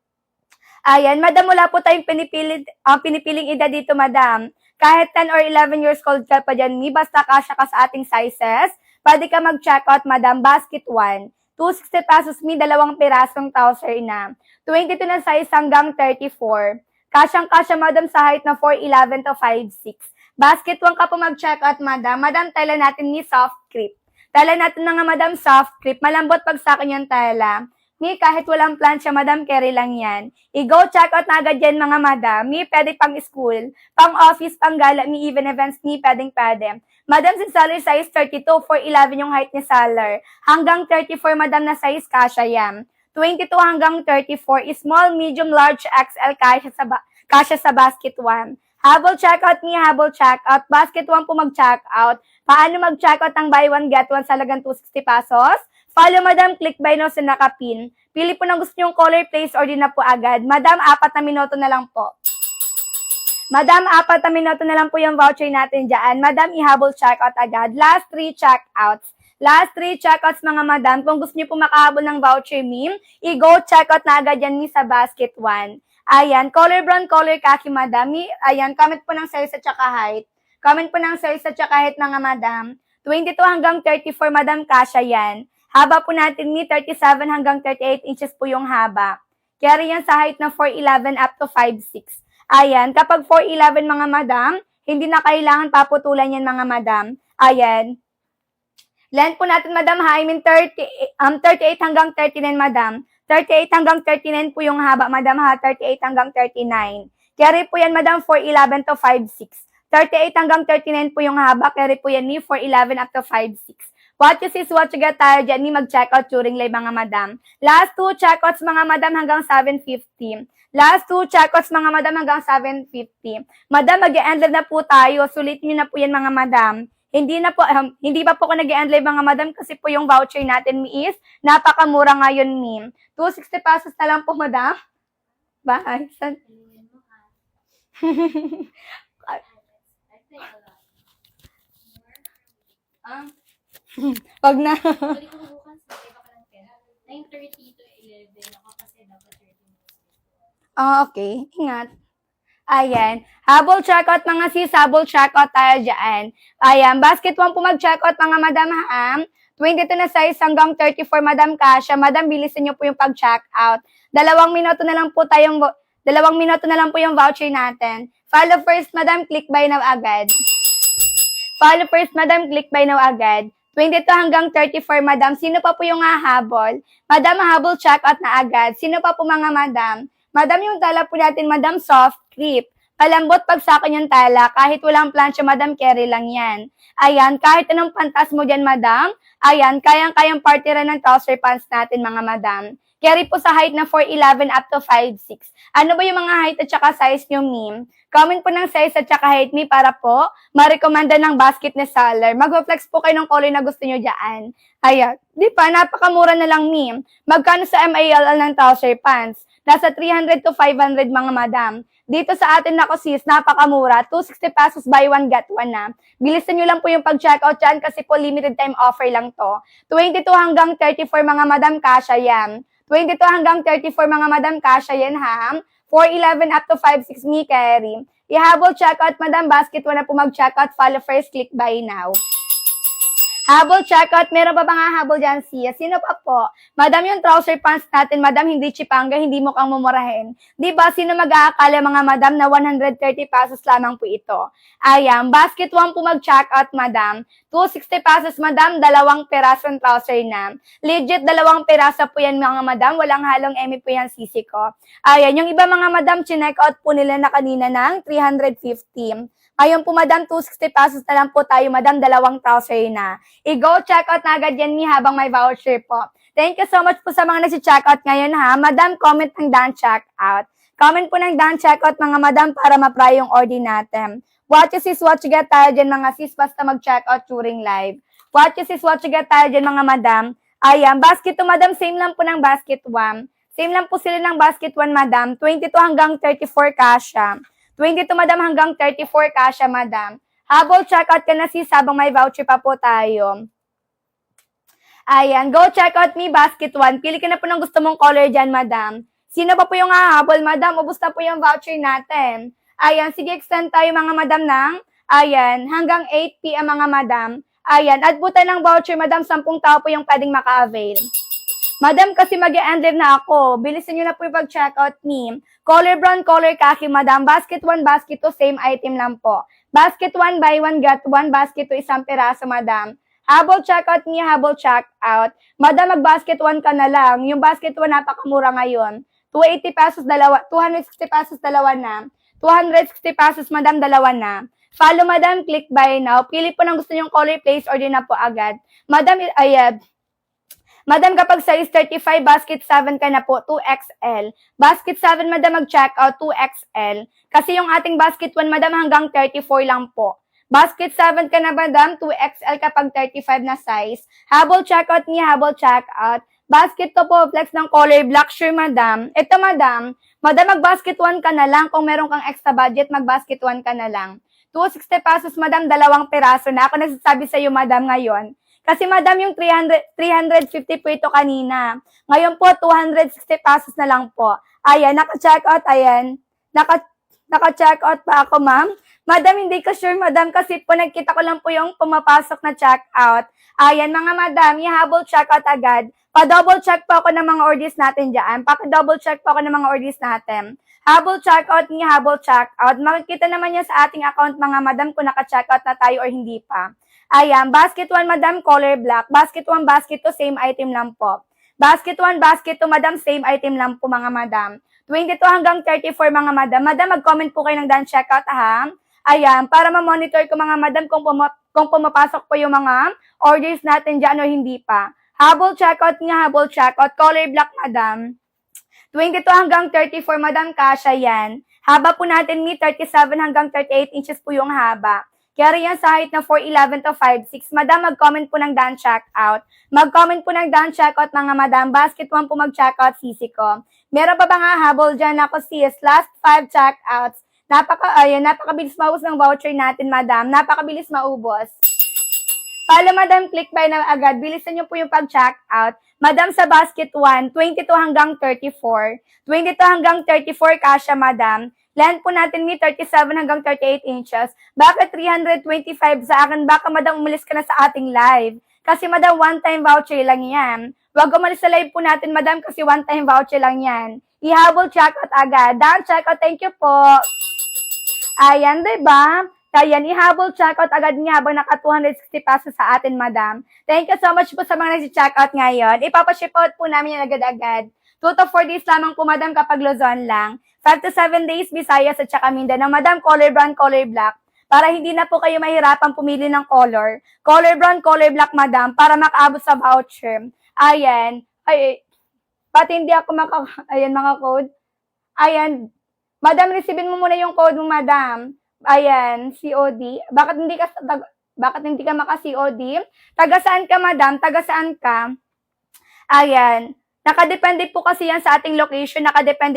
Ayan, madam, wala po tayong pinipiling edad dito, madam. Kahit 10 or 11 years old ka pa dyan, basta kasya ka sa ating sizes, pwede ka mag-check out, madam. Basket 1. 260 pesos, dalawang pirasong trouser na. 22 na size hanggang 34. Kasyang-kasya, madam, sa height na 4'11 to 5'6. Basket 1 ka po mag-check out, madam. Madam, tela natin ni soft crepe. Tela natin na nga, madam, soft crepe. Malambot pag sa akin yung tela. Kahit walang plancha, madam, carry lang yan. I-go check out na agad yan, mga madam. Pwede pang school, pang office, pang gala, even events, pwede. Madam, si Salar size 32, 4'11 yung height ni Salar. Hanggang 34, madam, na size kasha yan. 22 hanggang 34, small, medium, large, XL, kasha sa basket 1. Habol checkout habol checkout. Basket 1 po mag-checkout. Paano mag-checkout ang buy one, get one sa halagang 260 pesos? Follow, madam, click buy now sa nakapin. Pili po ng gusto nyong color, place order na po agad. Madam, 4 na minuto na lang po. Madam, 4 na minuto na lang po yung voucher natin dyan. Madam, ihabol checkout agad. Last 3 checkouts. Last 3 checkouts, mga madam. Kung gusto niyo po makahabol ng voucher, i-go checkout na agad yan, sa basket 1. Ayan, color brown, color khaki, madam. Ayan, comment po ng size at saka height. Comment po ng size at saka height, mga madam. 22 hanggang 34, madam, kasha yan. Haba po natin 37 hanggang 38 inches po yung haba. Carry yan sa height na 4'11 up to 5'6. Ayan, kapag 4'11, mga madam, hindi na kailangan paputulan yan, mga madam. Ayan. Length po natin, madam, 38 hanggang 39, madam. 38 hanggang 39 po yung haba, madam, 38 hanggang 39. Carry po yan, madam, 4'11 to 5'6. 38 hanggang 39 po yung haba, carry po yan 4'11 up to 5'6. What you see is what you get tayo dyan, mag-checkout during live, mga madam. Last 2 checkouts, mga madam, hanggang 7:50. Last 2 checkouts, mga madam, hanggang 7:50. Madam, mag-e-end live na po tayo. Sulitin nyo na po yan, mga madam. Hindi pa po ako nag-e-end live, mga madam, kasi po yung voucher natin, is napakamura ngayon, 260 pesos na lang po, madam. Bye. Pag na. Balik ko bukas, iba ka lang 10. 9:30 to 11 ako kasi dapat 30 minutes. Okay. Ingat. Ayan. Habol checkout, mga sis. Habol checkout tayo dyan. Ayan. Basket 1 po mag-checkout, mga madam, ha? 22 na size hanggang 34, madam, kasha. Madam, bilisan nyo po yung pag-checkout. 2 minuto na lang po yung voucher natin. Follow first, madam, click buy now agad. Follow first, madam, click buy now agad. 22 hanggang 34, madam. Sino pa po yung hahabol? Madam, habol checkout na agad. Sino pa po, mga madam? Madam, yung tala po natin, madam, soft crepe. Palambot pag sa akin yung tala. Kahit walang plancha, madam, carry lang yan. Ayan, kahit anong pantas mo dyan, madam. Ayan, kayang-kayang party rin ng trouser pants natin, mga madam. Carry po sa height na 4'11 up to 5'6. Ano ba yung mga height at saka size nyo, ma'am? Comment po ng size at saka height, me, para po ma-recommenda ng basket ni Salar. Mag-flex po kayo ng color na gusto nyo dyan. Ayan, di pa, napakamura na lang, ma'am. Magkano sa MILL ng trouser pants? Nasa 300 to 500, mga madam. Dito sa atin na sis, napakamura. 260 pesos buy one, get one na. Bilisan nyo lang po yung pag-checkout dyan kasi po limited time offer lang to. 22 hanggang 34, mga madam, kasha yan. 22 hanggang 34, mga madam, kasha yan, ha? 4'11 up to 5'6, me carry. Ihabol checkout, madam, basket 1 na po mag-checkout. Follow first, click buy now. Habol checkout, meron pa ba nga habol dyan, siya? Sino pa po? Madam, yung trouser pants natin, madam, hindi chipanga, hindi mo kang mumurahin. Di ba, sino mag-aakala mga madam na 130 pesos lamang po ito? Ayan, basket 1 po mag-checkout, madam. 260 pesos, madam, 2 perasong trouser na. Legit, 2 peraso po yan, mga madam. Walang halong emi po yan, sisi ko. Ayan, yung iba mga madam, chinek-out po nila na kanina ng 350. Ngayon po, madam, 260 pesos na lang po tayo, madam, 2 trouser na. I-go checkout na agad yan ni habang may voucher po. Thank you so much po sa mga nasi-checkout ngayon ha. Madam, comment ng done checkout. Comment po ng done checkout mga madam para ma-pry yung order natin. Watch you sis, watch you get tayo dyan mga sis basta mag-checkout during live. Watch you sis, watch you get tayo dyan mga madam. Ayan, basket 2 madam, same lang po ng basket 1. Same lang po sila ng basket 1 madam. 22 hanggang 34 kasha. 22 madam hanggang 34 kasha madam. Habol checkout ka na sis habang may voucher pa po tayo. Ayan, go checkout me basket 1. Pili ka na po ng gusto mong color dyan madam. Sino pa po yung hahabol madam? Ubus na po yung voucher natin. Ayan, sige extend tayo mga madam ng ayan, hanggang 8 p.m. mga madam. Ayan, at buta ng voucher madam, 10 tao po yung pwedeng maka-avail. Madam, kasi mag-e-end live na ako. Bilisan nyo na po yung pag-checkout me. Color brown, color khaki, madam. Basket 1, basket 2, same item lang po. Basket 1, buy 1, get 1. Basket 2, isang piraso, madam. Habol checkout me, habol checkout. Madam, mag-basket 1 ka na lang. Yung basket 1, napakamura ngayon. 280 pesos, dalawa. 260 pesos, dalawa na. 260 pesos, madam, dalawa na. Follow, madam, click buy now. Pili po ng gusto nyong color, place order na po agad. Madam, Madam, kapag size 35, basket 7 ka na po, 2XL. Basket 7, madam, mag-checkout, 2XL. Kasi yung ating basket 1, madam, hanggang 34 lang po. Basket 7 ka na, madam, 2XL kapag 35 na size. Habol checkout niya, habol checkout. Basket to po, flex ng color black, sure, madam. Ito, madam, mag-basket 1 ka na lang. Kung meron kang extra budget, mag-basket 1 ka na lang. 260 pesos, madam, 2 peraso na. Ako nagsasabi sa iyo, madam, ngayon. Kasi madam, yung 350 po ito kanina. Ngayon po, 260 pesos na lang po. Ayan, naka-checkout, ayan. Naka-checkout pa ako, ma'am. Madam, hindi ko sure, madam, kasi po nagkita ko lang po yung pumapasok na checkout. Ayan, mga madam, i-habol checkout agad. Pa-double check po ako ng mga orders natin dyan. Pa-double check po ako ng mga orders natin. Habol checkout niya, habol checkout. Makikita naman niya sa ating account, mga madam, kung naka-checkout na tayo or hindi pa. Ayan, basket 1, madam, color black. Basket 1, basket 2, same item lang po. Basket 1, basket 2, madam, same item lang po, mga madam. 22 hanggang 34, mga madam. Madam, mag-comment po kayo ng done checkout, ha? Ayan, para ma-monitor ko, mga madam, kung pumapasok po yung mga orders natin dyan o hindi pa. Habol checkout niya, habol checkout. Color black, madam. 22 hanggang 34, madam, kasha yan. Haba po natin, 37 hanggang 38 inches po yung haba. Kaya yan sa height na 4'11 to 5'6". Madam, mag-comment po ng done checkout. Mag-comment po ng done checkout, mga madam. Basket 1 po mag-checkout, sisi ko. Meron pa ba nga habol dyan ako, sis? Last 5 checkouts. Napakabilis maubos ng voucher natin, madam. Napakabilis maubos. Follow, madam, click buy na agad. Bilisan nyo po yung pag-checkout. Madam, sa basket 1, 22 hanggang 34. 22 hanggang 34 kasha, madam. Length po natin may 37 hanggang 38 inches. Bakit 325 sa akin? Baka, madam, umalis ka na sa ating live. Kasi, madam, one-time voucher lang yan. Huwag umalis sa live po natin, madam, kasi one-time voucher lang yan. Ihabol checkout agad. Done checkout, thank you po. Ayan, diba? Ayan, ihabol checkout agad niya habang naka 260 pesos sa atin, madam. Thank you so much po sa mga nag-checkout ngayon. Ipapaship out po namin yan agad-agad. 2 to 4 days lamang po, madam, kapag Luzon lang. 5 to 7 days, Visayas at saka Mindanao. Madam, color brown, color black. Para hindi na po kayo mahirapan pumili ng color. Color brown, color black, madam, para makaabot sa voucher. Ayan. Ay, pati hindi ako ayan, mga code. Ayan. Madam, receivin mo muna yung code mo, madam. Ayan, COD. Bakit hindi ka maka-COD? Taga saan ka, madam? Taga saan ka? Ayan. Nakadepende po kasi yan sa ating location. Nakadepende